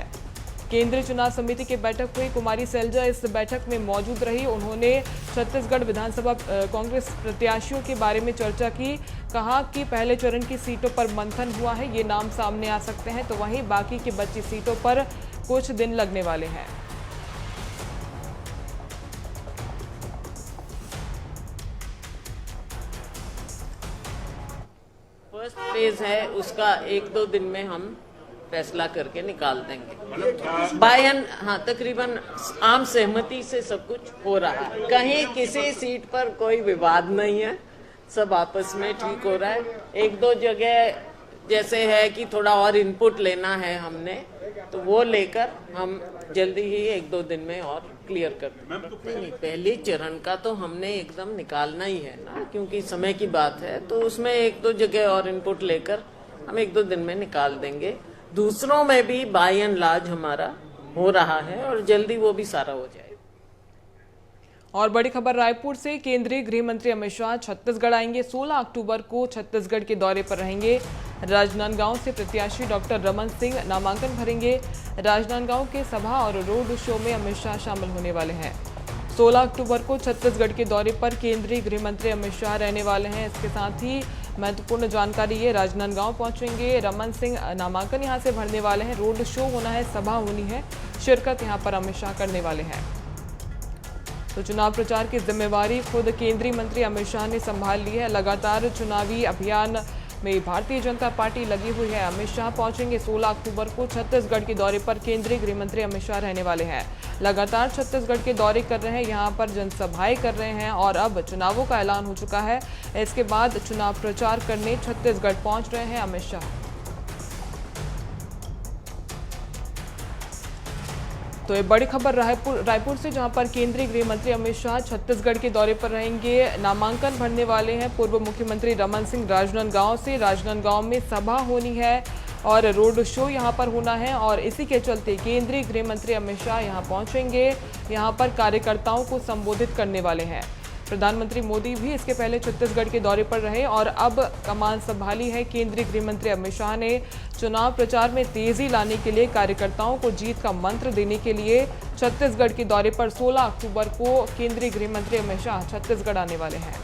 A: केंद्रीय चुनाव समिति की बैठक हुई। कुमारी सैलजा इस बैठक में मौजूद रही। उन्होंने छत्तीसगढ़ विधानसभा कांग्रेस प्रत्याशियों के बारे में चर्चा की। कहा कि पहले चरण की सीटों पर मंथन हुआ है, ये नाम सामने आ सकते हैं, तो वहीं बाकी की बची सीटों पर कुछ दिन लगने वाले हैं।
C: फर्स्ट फेज है उसका 1-2 दिन में हम फैसला करके निकाल देंगे। बायन हाँ तकरीबन आम सहमति से सब कुछ हो रहा है। कहीं किसी सीट पर कोई विवाद नहीं है, सब आपस में ठीक हो रहा है। 1-2 जगह जैसे है कि थोड़ा और इनपुट लेना है हमने, तो वो लेकर हम जल्दी ही 1-2 दिन में और क्लियर कर देंगे। नहीं, पहले चरण का तो हमने एकदम निकालना ही है ना, क्योंकि समय की बात है, तो उसमें 1-2 जगह और इनपुट लेकर हम 1-2 दिन में निकाल देंगे। दूसरों में भी बाय एंड लार्ज हमारा हो रहा है और जल्दी वो भी सारा हो जाएगा।
A: और बड़ी खबर रायपुर से। केंद्रीय गृह मंत्री अमित शाह छत्तीसगढ़ आएंगे। 16 अक्टूबर को छत्तीसगढ़ के दौरे पर रहेंगे। राजनांदगांव से प्रत्याशी डॉक्टर रमन सिंह नामांकन भरेंगे। राजनांदगांव के सभा और रोड शो में अमित शाह शामिल होने वाले हैं। 16 अक्टूबर को छत्तीसगढ़ के दौरे पर केंद्रीय गृह मंत्री अमित शाह रहने वाले हैं। इसके साथ ही महत्वपूर्ण जानकारी ये, राजनांदगांव पहुंचेंगे। रमन सिंह नामांकन यहां से भरने वाले हैं। रोड शो होना है, सभा होनी है, शिरकत यहां पर अमित शाह करने वाले हैं। तो चुनाव प्रचार की जिम्मेवारी खुद केंद्रीय मंत्री अमित शाह ने संभाल ली है। लगातार चुनावी अभियान में भारतीय जनता पार्टी लगी हुई है। अमित शाह पहुंचेंगे 16 अक्टूबर को छत्तीसगढ़ के दौरे पर। केंद्रीय गृह मंत्री अमित शाह रहने वाले हैं। लगातार छत्तीसगढ़ के दौरे कर रहे हैं, यहां पर जनसभाएं कर रहे हैं और अब चुनावों का ऐलान हो चुका है। इसके बाद चुनाव प्रचार करने छत्तीसगढ़ पहुंच रहे हैं अमित शाह। तो ये बड़ी खबर रायपुर से, जहां पर केंद्रीय गृह मंत्री अमित शाह छत्तीसगढ़ के दौरे पर रहेंगे। नामांकन भरने वाले हैं पूर्व मुख्यमंत्री रमन सिंह राजनांदगांव से। राजनांदगांव में सभा होनी है और रोड शो यहां पर होना है और इसी के चलते केंद्रीय गृह मंत्री अमित शाह यहां पहुंचेंगे। यहां पर कार्यकर्ताओं को संबोधित करने वाले हैं। प्रधानमंत्री मोदी भी इसके पहले छत्तीसगढ़ के दौरे पर रहे और अब कमान संभाली है केंद्रीय गृह मंत्री अमित शाह ने। चुनाव प्रचार में तेजी लाने के लिए, कार्यकर्ताओं को जीत का मंत्र देने के लिए छत्तीसगढ़ के दौरे पर 16 अक्टूबर को केंद्रीय गृह मंत्री अमित शाह छत्तीसगढ़ आने वाले हैं।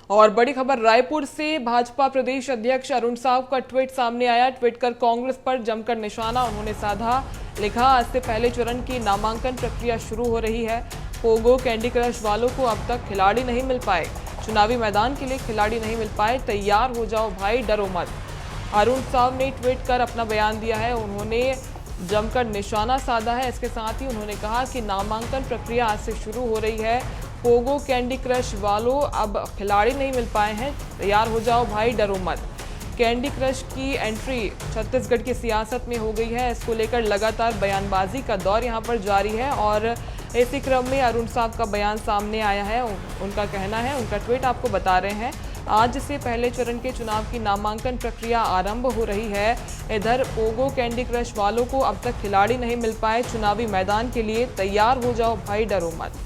A: और बड़ी खबर रायपुर से, भाजपा प्रदेश अध्यक्ष अरुण साव का ट्वीट सामने आया। ट्वीट कर कांग्रेस पर जमकर निशाना उन्होंने साधा। लिखा, आज से पहले चरण की नामांकन प्रक्रिया शुरू हो रही है। पोगो कैंडी क्रश वालों को अब तक खिलाड़ी नहीं मिल पाए। चुनावी मैदान के लिए खिलाड़ी नहीं मिल पाए, तैयार हो जाओ भाई, डरो मत। अरुण साव ने ट्वीट कर अपना बयान दिया है। उन्होंने जमकर निशाना साधा है। इसके साथ ही उन्होंने कहा कि नामांकन प्रक्रिया आज से शुरू हो रही है। पोगो कैंडी क्रश वालों अब खिलाड़ी नहीं मिल पाए हैं, तैयार हो जाओ भाई, डरो मत। कैंडी क्रश की एंट्री छत्तीसगढ़ की सियासत में हो गई है। इसको लेकर लगातार बयानबाजी का दौर यहां पर जारी है और इसी क्रम में अरुण साव का बयान सामने आया है। उनका कहना है, उनका ट्वीट आपको बता रहे हैं, आज से पहले चरण के चुनाव की नामांकन प्रक्रिया आरंभ हो रही है। इधर पोगो कैंडी क्रश वालों को अब तक खिलाड़ी नहीं मिल पाए। चुनावी मैदान के लिए तैयार हो जाओ भाई, डरो मत।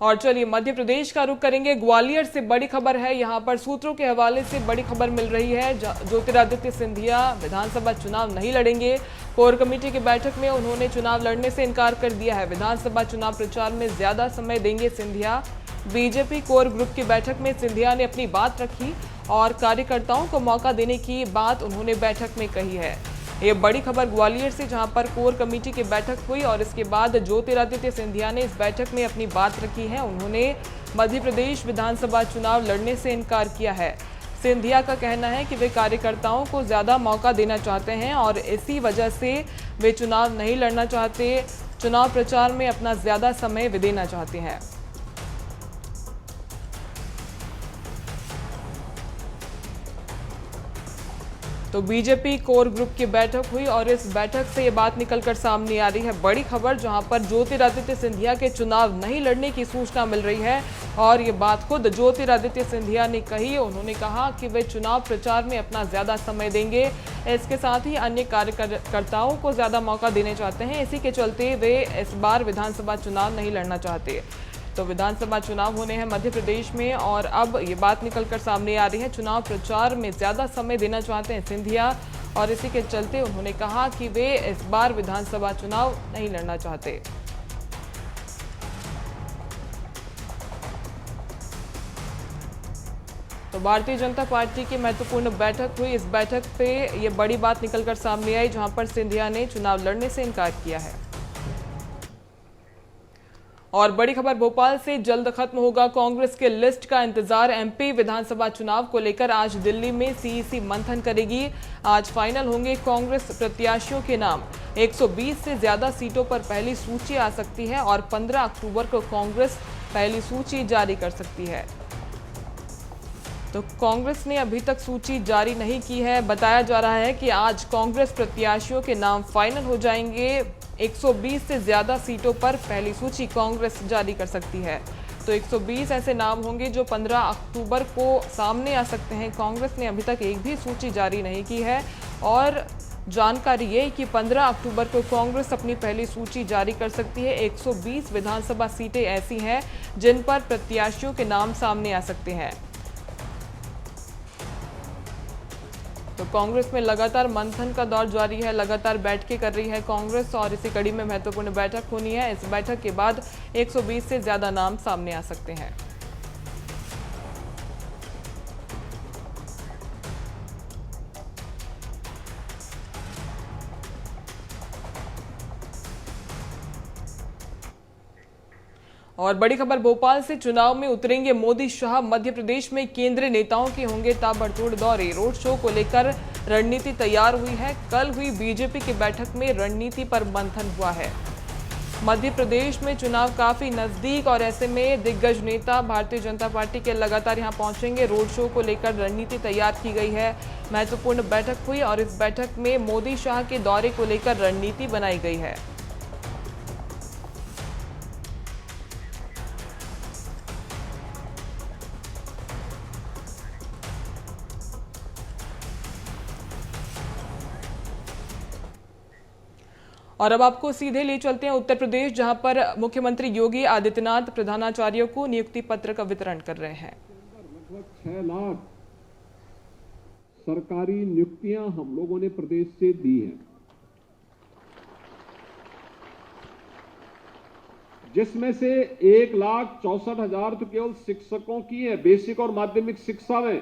A: और चलिए मध्य प्रदेश का रुख करेंगे। ग्वालियर से बड़ी खबर है, यहां पर सूत्रों के हवाले से बड़ी खबर मिल रही है। ज्योतिरादित्य सिंधिया विधानसभा चुनाव नहीं लड़ेंगे। कोर कमेटी की बैठक में उन्होंने चुनाव लड़ने से इनकार कर दिया है। विधानसभा चुनाव प्रचार में ज्यादा समय देंगे सिंधिया। बीजेपी कोर ग्रुप की बैठक में सिंधिया ने अपनी बात रखी और कार्यकर्ताओं को मौका देने की बात उन्होंने बैठक में कही है। ये बड़ी खबर ग्वालियर से, जहां पर कोर कमेटी की बैठक हुई और इसके बाद ज्योतिरादित्य सिंधिया ने इस बैठक में अपनी बात रखी है। उन्होंने मध्य प्रदेश विधानसभा चुनाव लड़ने से इनकार किया है। सिंधिया का कहना है कि वे कार्यकर्ताओं को ज्यादा मौका देना चाहते हैं और इसी वजह से वे चुनाव नहीं लड़ना चाहते। चुनाव प्रचार में अपना ज्यादा समय वे देना चाहते हैं। तो बीजेपी कोर ग्रुप की बैठक हुई और इस बैठक से ये बात निकलकर सामने आ रही है। बड़ी खबर, जहां पर ज्योतिरादित्य सिंधिया के चुनाव नहीं लड़ने की सूचना मिल रही है और ये बात खुद ज्योतिरादित्य सिंधिया ने कही। उन्होंने कहा कि वे चुनाव प्रचार में अपना ज्यादा समय देंगे। इसके साथ ही अन्य कार्यकर्ताओं को ज्यादा मौका देने चाहते हैं। इसी के चलते वे इस बार विधानसभा चुनाव नहीं लड़ना चाहते। तो विधानसभा चुनाव होने हैं मध्य प्रदेश में और अब ये बात निकलकर सामने आ रही है। चुनाव प्रचार में ज्यादा समय देना चाहते हैं सिंधिया और इसी के चलते उन्होंने कहा कि वे इस बार विधानसभा चुनाव नहीं लड़ना चाहते। तो भारतीय जनता पार्टी की महत्वपूर्ण बैठक हुई। इस बैठक पे ये बड़ी बात निकलकर सामने आई, जहां पर सिंधिया ने चुनाव लड़ने से इनकार किया है। और बड़ी खबर भोपाल से, जल्द खत्म होगा कांग्रेस के लिस्ट का इंतजार। एमपी विधानसभा चुनाव को लेकर आज दिल्ली में सीईसी मंथन करेगी। आज फाइनल होंगे कांग्रेस प्रत्याशियों के नाम। 120 से ज्यादा सीटों पर पहली सूची आ सकती है और 15 अक्टूबर को कांग्रेस पहली सूची जारी कर सकती है। तो कांग्रेस ने अभी तक सूची जारी नहीं की है। बताया जा रहा है कि आज कांग्रेस प्रत्याशियों के नाम फाइनल हो जाएंगे। 120 से ज्यादा सीटों पर पहली सूची कांग्रेस जारी कर सकती है। तो 120 ऐसे नाम होंगे जो 15 अक्टूबर को सामने आ सकते हैं। कांग्रेस ने अभी तक एक भी सूची जारी नहीं की है और जानकारी ये कि 15 अक्टूबर को कांग्रेस अपनी पहली सूची जारी कर सकती है। 120 विधानसभा सीटें ऐसी हैं जिन पर प्रत्याशियों के नाम सामने आ सकते हैं। तो कांग्रेस में लगातार मंथन का दौर जारी है, लगातार बैठकें कर रही है कांग्रेस और इसी कड़ी में महत्वपूर्ण बैठक होनी है। इस बैठक के बाद 120 से ज्यादा नाम सामने आ सकते हैं। और बड़ी खबर भोपाल से, चुनाव में उतरेंगे मोदी शाह। मध्य प्रदेश में केंद्रीय नेताओं के होंगे ताबड़तोड़ दौरे। रोड शो को लेकर रणनीति तैयार हुई है। कल हुई बीजेपी की बैठक में रणनीति पर मंथन हुआ है। मध्य प्रदेश में चुनाव काफी नजदीक और ऐसे में दिग्गज नेता भारतीय जनता पार्टी के लगातार यहां पहुंचेंगे। रोड शो को लेकर रणनीति तैयार की गई है। महत्वपूर्ण बैठक हुई और इस बैठक में मोदी शाह के दौरे को लेकर रणनीति बनाई गई है। और अब आपको सीधे ले चलते हैं उत्तर प्रदेश, जहां पर मुख्यमंत्री योगी आदित्यनाथ प्रधानाचार्यों को नियुक्ति पत्र का वितरण कर रहे हैं।
D: लगभग 6 लाख सरकारी नियुक्तियां हम लोगों ने प्रदेश से दी हैं, जिसमें से 1,64,000 तो केवल शिक्षकों की है। बेसिक और माध्यमिक शिक्षा में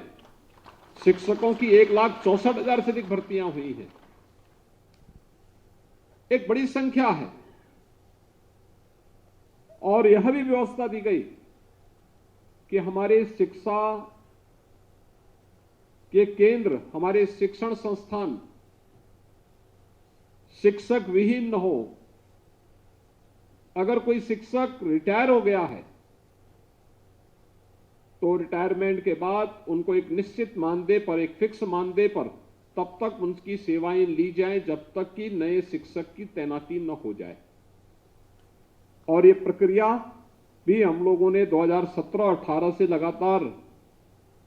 D: शिक्षकों की 1,64,000 से अधिक भर्तियां हुई हैं। एक बड़ी संख्या है। और यह भी व्यवस्था दी गई कि हमारे शिक्षा के केंद्र, हमारे शिक्षण संस्थान शिक्षक विहीन न हो। अगर कोई शिक्षक रिटायर हो गया है तो रिटायरमेंट के बाद उनको एक निश्चित मानदेय पर, एक फिक्स मानदेय पर तब तक उनकी सेवाएं ली जाएं जब तक कि नए शिक्षक की तैनाती न हो जाए। और ये प्रक्रिया भी हम लोगों ने 2017-18 से लगातार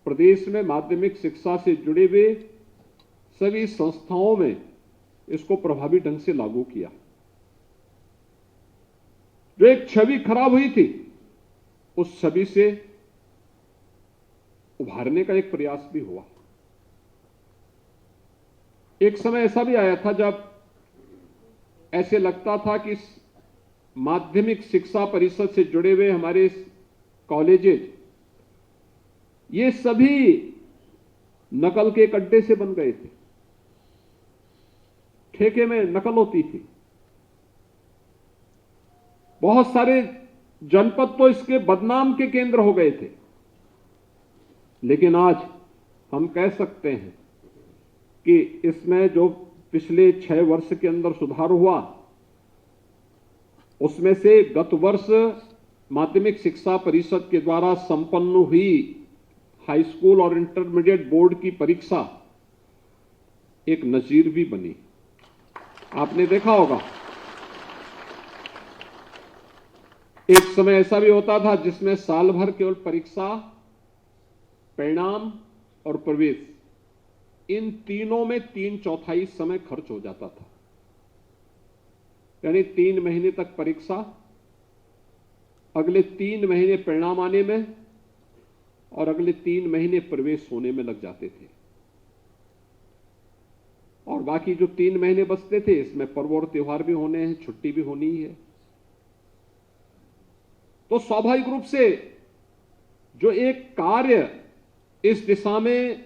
D: प्रदेश में माध्यमिक शिक्षा से जुड़े हुए सभी संस्थाओं में इसको प्रभावी ढंग से लागू किया। जो एक छवि खराब हुई थी, उस छवि से उभारने का एक प्रयास भी हुआ। एक समय ऐसा भी आया था जब ऐसे लगता था कि माध्यमिक शिक्षा परिषद से जुड़े हुए हमारे कॉलेजेस ये सभी नकल के अड्डे से बन गए थे। ठेके में नकल होती थी। बहुत सारे जनपद तो इसके बदनाम के केंद्र हो गए थे। लेकिन आज हम कह सकते हैं कि इसमें जो पिछले 6 वर्ष के अंदर सुधार हुआ, उसमें से गत वर्ष माध्यमिक शिक्षा परिषद के द्वारा संपन्न हुई हाई स्कूल और इंटरमीडिएट बोर्ड की परीक्षा एक नजीर भी बनी। आपने देखा होगा, एक समय ऐसा भी होता था जिसमें साल भर केवल परीक्षा, परिणाम और प्रवेश, इन तीनों में 3/4 समय खर्च हो जाता था। यानी 3 महीने तक परीक्षा, अगले 3 महीने परिणाम आने में और अगले 3 महीने प्रवेश होने में लग जाते थे। और बाकी जो 3 महीने बचते थे, इसमें पर्व और त्योहार भी होने हैं, छुट्टी भी होनी है। तो स्वाभाविक रूप से जो एक कार्य इस दिशा में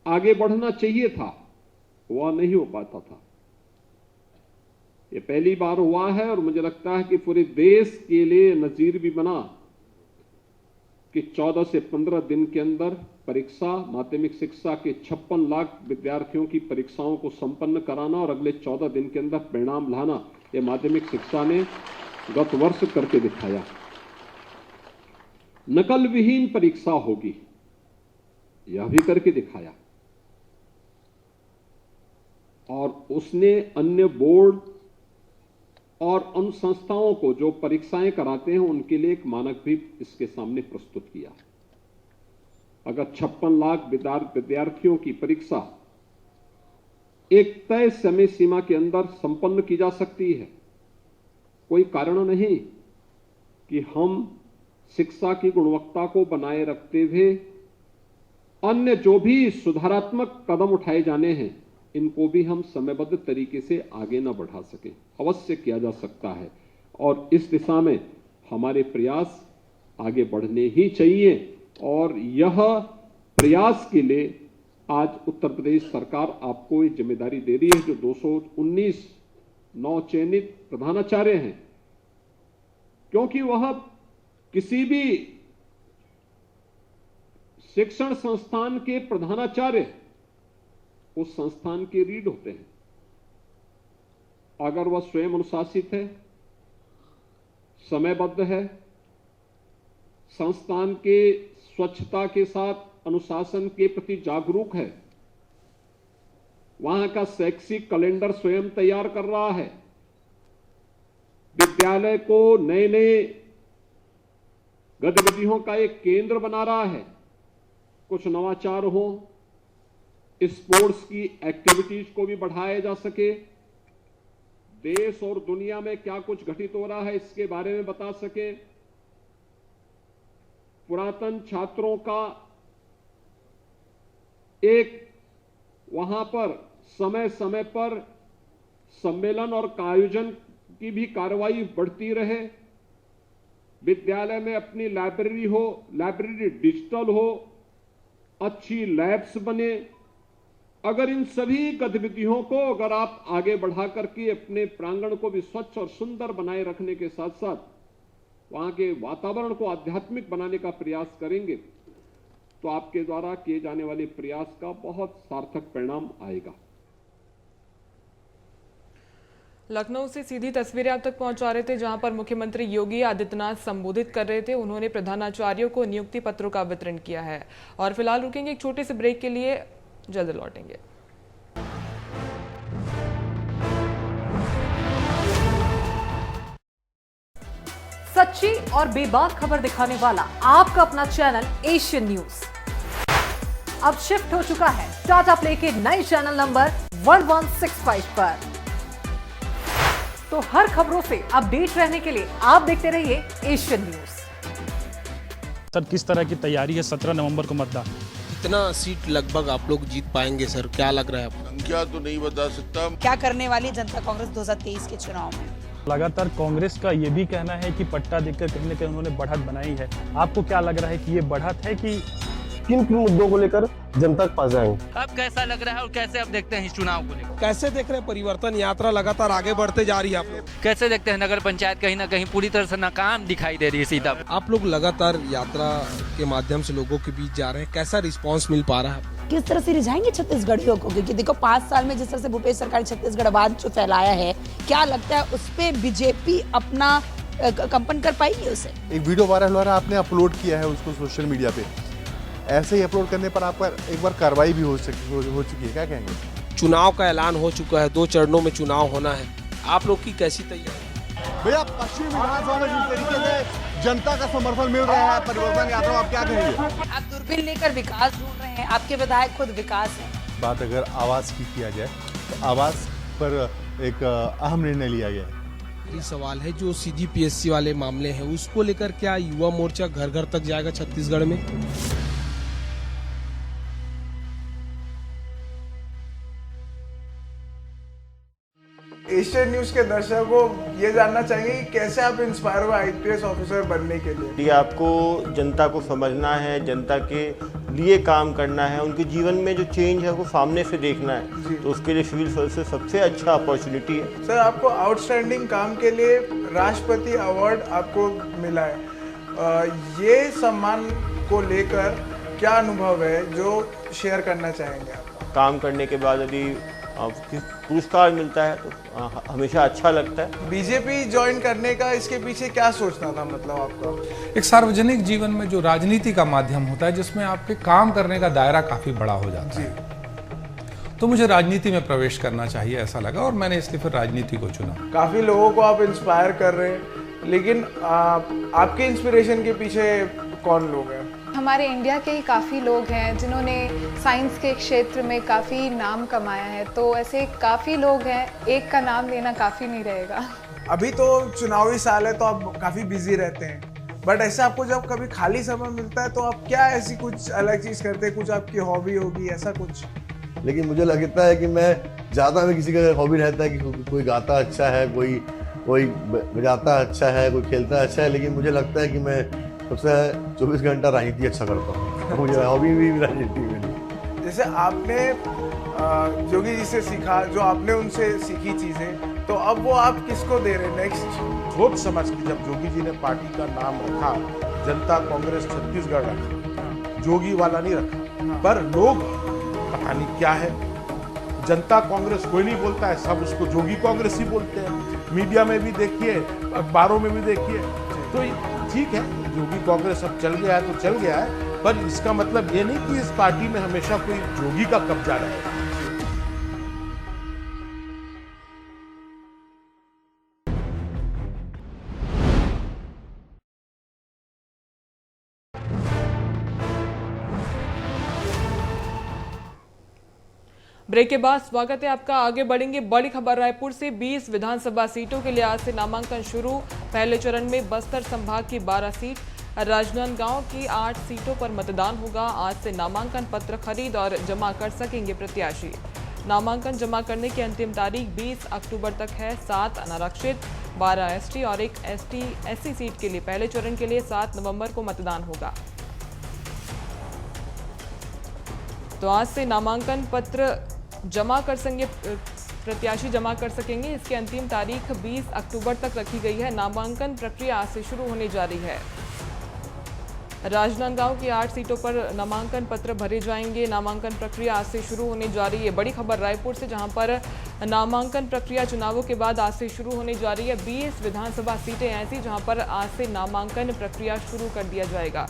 D: आगे बढ़ना चाहिए था, वह नहीं हो पाता था। ये पहली बार हुआ है और मुझे लगता है कि पूरे देश के लिए नजीर भी बना कि 14 से 15 दिन के अंदर परीक्षा, माध्यमिक शिक्षा के 56 लाख विद्यार्थियों की परीक्षाओं को संपन्न कराना और अगले 14 दिन के अंदर परिणाम लाना, ये माध्यमिक शिक्षा ने गत वर्ष करके दिखाया। नकल विहीन परीक्षा होगी, यह भी करके दिखाया। और उसने अन्य बोर्ड और उन संस्थाओं को जो परीक्षाएं कराते हैं उनके लिए एक मानक भी इसके सामने प्रस्तुत किया। अगर 56 लाख विद्यार्थियों की परीक्षा एक तय समय सीमा के अंदर संपन्न की जा सकती है, कोई कारण नहीं कि हम शिक्षा की गुणवत्ता को बनाए रखते हुए अन्य जो भी सुधारात्मक कदम उठाए जाने हैं, इनको भी हम समयबद्ध तरीके से आगे न बढ़ा सके। अवश्य किया जा सकता है और इस दिशा में हमारे प्रयास आगे बढ़ने ही चाहिए और यह प्रयास के लिए आज उत्तर प्रदेश सरकार आपको ये जिम्मेदारी दे रही है। जो 219 नवचयनित प्रधानाचार्य हैं, क्योंकि वह किसी भी शिक्षण संस्थान के प्रधानाचार्य उस संस्थान के रीढ़ होते हैं। अगर वह स्वयं अनुशासित है, समयबद्ध है, संस्थान के स्वच्छता के साथ अनुशासन के प्रति जागरूक है, वहां का शैक्षिक कैलेंडर स्वयं तैयार कर रहा है, विद्यालय को नए नए गतिविधियों का एक केंद्र बना रहा है, कुछ नवाचार हो, स्पोर्ट्स की एक्टिविटीज को भी बढ़ाया जा सके, देश और दुनिया में क्या कुछ घटित हो रहा है इसके बारे में बता सके, पुरातन छात्रों का एक वहां पर समय समय पर सम्मेलन और आयोजन की भी कार्रवाई बढ़ती रहे, विद्यालय में अपनी लाइब्रेरी हो, लाइब्रेरी डिजिटल हो, अच्छी लैब्स बने। अगर इन सभी गतिविधियों को अगर आप आगे बढ़ा करके अपने प्रांगण को भी स्वच्छ और सुंदर बनाए रखने के साथ साथ वहां के वातावरण को आध्यात्मिक बनाने का प्रयास करेंगे, तो आपके द्वारा किए जाने वाले प्रयास का बहुत सार्थक परिणाम आएगा।
A: लखनऊ से सीधी तस्वीरें आप तक पहुंचा रहे थे, जहां पर मुख्यमंत्री योगी आदित्यनाथ संबोधित कर रहे थे। उन्होंने प्रधानाचार्यों को नियुक्ति पत्रों का वितरण किया है। और फिलहाल रुकेंगे एक छोटे से ब्रेक के लिए, जल्द लौटेंगे।
B: सच्ची और बेबाक खबर दिखाने वाला आपका अपना चैनल एशियन न्यूज अब शिफ्ट हो चुका है टाटा प्ले के नए चैनल नंबर 1165 पर। तो हर खबरों से अपडेट रहने के लिए आप देखते रहिए एशियन न्यूज।
O: सर, किस तरह की तैयारी है 17 नवंबर को मतदान?
E: कितना सीट लगभग आप लोग जीत पाएंगे सर, क्या लग रहा है आपको?
F: संख्या तो नहीं बता सकता।
G: क्या करने वाली जनता कांग्रेस 2023 के चुनाव में?
O: लगातार कांग्रेस का ये भी कहना है कि पट्टा देकर कहीं न कहीं उन्होंने बढ़त बनाई है। आपको क्या लग रहा है कि ये बढ़त है कि
I: किन किन मुद्दों को लेकर जनता के पास जाएंगे?
Y: अब कैसा लग रहा है और कैसे अब देखते हैं इस चुनाव को लेकर?
E: कैसे देख रहे हैं परिवर्तन यात्रा लगातार आगे बढ़ते जा रही है? आप लोग
Y: कैसे देखते हैं नगर पंचायत कहीं ना कहीं पूरी तरह से नाकाम दिखाई दे रही है सीधा?
E: आप लोग लगातार यात्रा के माध्यम से लोगों के बीच जा रहे हैं, कैसा रिस्पांस मिल पा रहा है?
G: किस तरह से रिझाएंगे छत्तीसगढ़ियों को? क्योंकि देखो 5 साल में जिस तरह से भूपेश सरकार छत्तीसगढ़वाद जो फैलाया है, क्या लगता है उस पे बीजेपी अपना कंपन कर पाएगी? उसे
Z: एक वीडियो वायरल हो रहा है, आपने अपलोड किया है उसको सोशल मीडिया पे, ऐसे ही अपलोड करने पर आपका एक बार कार्रवाई भी हो चुकी है, क्या कहेंगे?
E: चुनाव का ऐलान हो चुका है, 2 चरणों में चुनाव होना है, आप लोग की कैसी तैयारी?
Z: भैया, पश्चिमी विधानसभा में जिस तरीके से जनता का समर्थन मिल रहा है परिवर्तन यात्रा, आप क्या कहेंगे?
G: आप दूरबीन लेकर विकास ढूंढ रहे हैं, आपके विधायक खुद विकास है।
Z: बात अगर आवास की किया जाए तो आवास पर एक अहम निर्णय लिया गया है।
E: ये सवाल है जो CGPSC वाले मामले हैं, उसको लेकर क्या युवा मोर्चा घर घर तक जाएगा छत्तीसगढ़ में?
H: एशियन न्यूज के दर्शकों ये जानना चाहेंगे कि कैसे आप इंस्पायर हुए IPS ऑफिसर बनने के लिए?
I: ये आपको जनता को समझना है, जनता के लिए काम करना है, उनके जीवन में जो चेंज है वो सामने से देखना है, तो उसके लिए सिविल सर्विस सबसे अच्छा अपॉर्चुनिटी है।
H: सर, आपको आउटस्टैंडिंग काम के लिए राष्ट्रपति अवार्ड आपको मिला है, ये सम्मान को लेकर क्या अनुभव है जो शेयर करना चाहेंगे आप?
I: काम करने के बाद यदि पुरस्कार मिलता है तो हमेशा अच्छा लगता है।
H: बीजेपी ज्वाइन करने का इसके पीछे क्या सोचना था, मतलब आपका?
J: एक सार्वजनिक जीवन में जो राजनीति का माध्यम होता है, जिसमें आपके काम करने का दायरा काफी बड़ा हो जाता है, तो मुझे राजनीति में प्रवेश करना चाहिए ऐसा लगा और मैंने इसलिए फिर राजनीति को चुना।
H: काफी लोगों को आप इंस्पायर कर रहे हैं, लेकिन आपके इंस्पिरेशन के पीछे कौन लोग हैं?
K: हमारे इंडिया के ही काफ़ी लोग हैं जिन्होंने साइंस के क्षेत्र में काफ़ी नाम कमाया है, तो ऐसे काफ़ी लोग हैं, एक का नाम लेना काफ़ी नहीं रहेगा।
H: अभी तो चुनावी साल है तो आप काफ़ी बिजी रहते हैं, बट ऐसे आपको जब कभी खाली समय मिलता है तो आप क्या ऐसी कुछ अलग चीज़ करते हैं, कुछ आपकी हॉबी होगी ऐसा कुछ?
Z: लेकिन मुझे लगता है कि मैं ज़्यादा में किसी का हॉबी रहता है कि कोई गाता अच्छा है, कोई बजाता अच्छा है, कोई खेलता अच्छा है, लेकिन मुझे लगता है कि मैं सबसे 24 घंटा राजनीति अच्छा करता हूँ। तो मुझे हॉबी भी राजनीति में।
H: जैसे आपने जोगी जी से सीखा, जो आपने उनसे सीखी चीज़ें, तो अब वो आप किसको दे रहे नेक्स्ट?
W: सोच समझ के जब जोगी जी ने पार्टी का नाम रखा, जनता कांग्रेस छत्तीसगढ़ रखा, जोगी वाला नहीं रखा, पर लोग पता नहीं क्या है, जनता कांग्रेस कोई नहीं बोलता है, सब उसको जोगी कांग्रेस ही बोलते हैं। मीडिया में भी देखिए, अखबारों में भी देखिए, तो ठीक है, जोगी कांग्रेस अब चल गया है तो चल गया है, पर इसका मतलब ये नहीं कि इस पार्टी में हमेशा कोई जोगी का कब्जा रहेगा।
A: ब्रेक के बाद स्वागत है आपका। आगे बढ़ेंगे, बड़ी खबर रायपुर से। 20 विधानसभा सीटों के लिए आज से नामांकन शुरू। पहले चरण में बस्तर संभाग की 12 सीट, राजनांदगांव की 8 सीटों पर मतदान होगा। आज से नामांकन पत्र खरीद और जमा कर सकेंगे प्रत्याशी। नामांकन जमा करने की अंतिम तारीख 20 अक्टूबर तक है। 7 अनारक्षित, 12 एसटी और 1 SC सीट के लिए पहले चरण के लिए 7 नवंबर को मतदान होगा। तो आज से नामांकन पत्र जमा कर सकेंगे प्रत्याशी, जमा कर सकेंगे। इसकी अंतिम तारीख 20 अक्टूबर तक रखी गई है। नामांकन प्रक्रिया आज से शुरू होने जा रही है। राजनांदगांव की 8 सीटों पर नामांकन पत्र भरे जाएंगे। नामांकन प्रक्रिया आज से शुरू होने जा रही है। बड़ी खबर रायपुर से, जहां पर नामांकन प्रक्रिया चुनावों के बाद आज से शुरू होने जा रही है। 20 विधानसभा सीटें ऐसी जहां पर आज से नामांकन प्रक्रिया शुरू कर दिया जाएगा।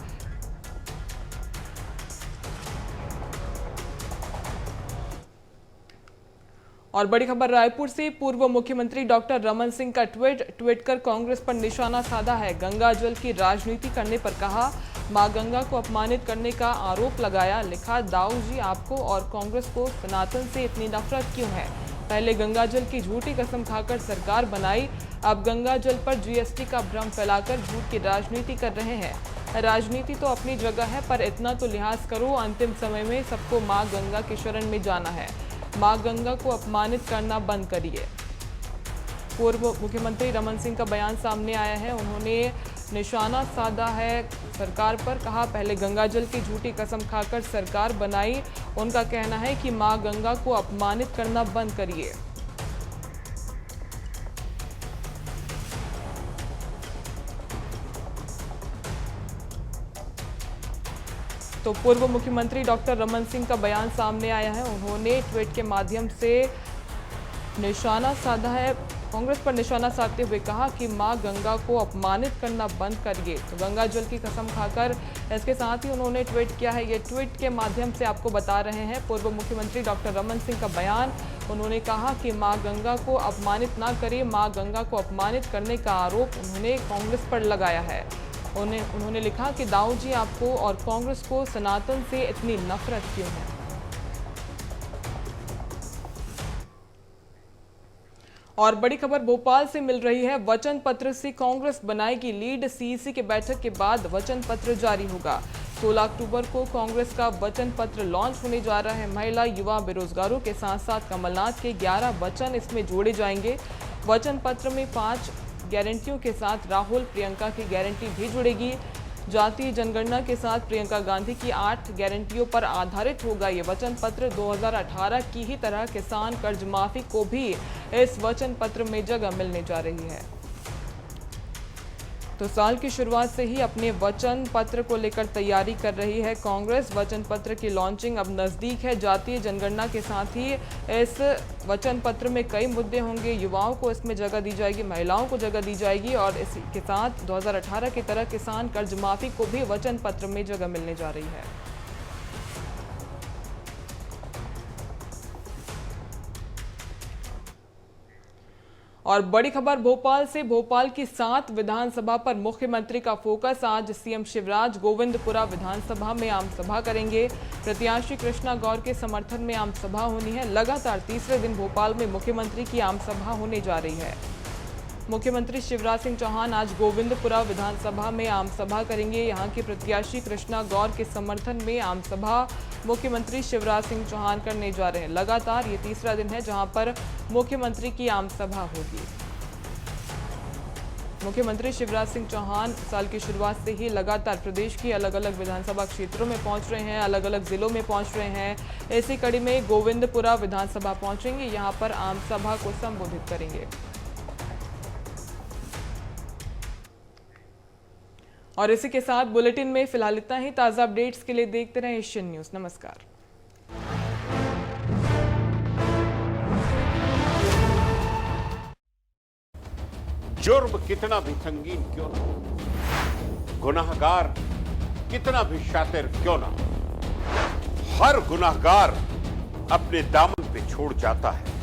A: और बड़ी खबर रायपुर से, पूर्व मुख्यमंत्री डॉक्टर रमन सिंह का ट्वीट कर कांग्रेस पर निशाना साधा है। गंगा जल की राजनीति करने पर कहा, मां गंगा को अपमानित करने का आरोप लगाया। लिखा, दाऊ जी आपको और कांग्रेस को सनातन से इतनी नफरत क्यों है? पहले गंगा जल की झूठी कसम खाकर सरकार बनाई, अब गंगा जल पर GST का भ्रम फैलाकर झूठ की राजनीति कर रहे हैं। राजनीति तो अपनी जगह है, पर इतना तो लिहाज करो, अंतिम समय में सबको मां गंगा की शरण में जाना है। मां गंगा को अपमानित करना बंद करिए। पूर्व मुख्यमंत्री रमन सिंह का बयान सामने आया है। उन्होंने निशाना साधा है सरकार पर। कहा, पहले गंगा जल की झूठी कसम खाकर सरकार बनाई। उनका कहना है कि मां गंगा को अपमानित करना बंद करिए। तो पूर्व मुख्यमंत्री डॉक्टर रमन सिंह का बयान सामने आया है। उन्होंने ट्वीट के माध्यम से निशाना साधा है, कांग्रेस पर निशाना साधते हुए कहा कि मां गंगा को अपमानित करना बंद करिए। तो गंगा जल की कसम खाकर, इसके साथ ही उन्होंने ट्वीट किया है। ये ट्वीट के माध्यम से आपको बता रहे हैं पूर्व मुख्यमंत्री डॉक्टर रमन सिंह का बयान। उन्होंने कहा कि मां गंगा को अपमानित ना करिए। मां गंगा को अपमानित करने का आरोप उन्होंने कांग्रेस पर लगाया है। उन्होंने लिखा कि दाऊ जी आपको और कांग्रेस को सनातन से इतनी नफरत क्यों है? और बड़ी खबर भोपाल से मिल रही है। वचन पत्र से कांग्रेस बनाएगी लीड। CEC की बैठक के बाद वचन पत्र जारी होगा। 16 अक्टूबर को कांग्रेस का वचन पत्र लॉन्च होने जा रहा है। महिला, युवा, बेरोजगारों के साथ साथ कमलनाथ के 11 वचन इसमें जोड़े जाएंगे। वचन पत्र में 5 गारंटियों के साथ राहुल प्रियंका की गारंटी भी जुड़ेगी। जातीय जनगणना के साथ प्रियंका गांधी की 8 गारंटियों पर आधारित होगा ये वचन पत्र। 2018 की ही तरह किसान कर्ज माफी को भी इस वचन पत्र में जगह मिलने जा रही है। तो साल की शुरुआत से ही अपने वचन पत्र को लेकर तैयारी कर रही है कांग्रेस। वचन पत्र की लॉन्चिंग अब नज़दीक है। जातीय जनगणना के साथ ही इस वचन पत्र में कई मुद्दे होंगे। युवाओं को इसमें जगह दी जाएगी, महिलाओं को जगह दी जाएगी और इसी के साथ 2018 की तरह किसान कर्ज माफी को भी वचन पत्र में जगह मिलने जा रही है। और बड़ी खबर भोपाल से। भोपाल की 7 विधानसभा पर मुख्यमंत्री का फोकस। आज सीएम शिवराज गोविंदपुरा विधानसभा में आम सभा करेंगे। प्रत्याशी कृष्णा गौर के समर्थन में आम सभा होनी है। लगातार तीसरे दिन भोपाल में मुख्यमंत्री की आम सभा होने जा रही है। मुख्यमंत्री शिवराज सिंह चौहान आज गोविंदपुरा विधानसभा में आम सभा करेंगे। यहां की प्रत्याशी कृष्णा गौर के समर्थन में आम सभा मुख्यमंत्री शिवराज सिंह चौहान करने जा रहे हैं। लगातार ये तीसरा दिन है जहां पर मुख्यमंत्री की आम सभा होगी। मुख्यमंत्री शिवराज सिंह चौहान साल की शुरुआत से ही लगातार प्रदेश की अलग अलग विधानसभा क्षेत्रों में पहुंच रहे हैं, अलग अलग जिलों में पहुंच रहे हैं। इसी कड़ी में गोविंदपुरा विधानसभा पहुंचेंगे, यहां पर आम सभा को संबोधित करेंगे। और इसी के साथ बुलेटिन में फिलहाल इतना ही। ताजा अपडेट्स के लिए देखते रहें एशियन न्यूज। नमस्कार।
F: जुर्म कितना भी संगीन क्यों ना, गुनाहगार कितना भी शातिर क्यों ना, हर गुनाहगार अपने दामन पे छोड़ जाता है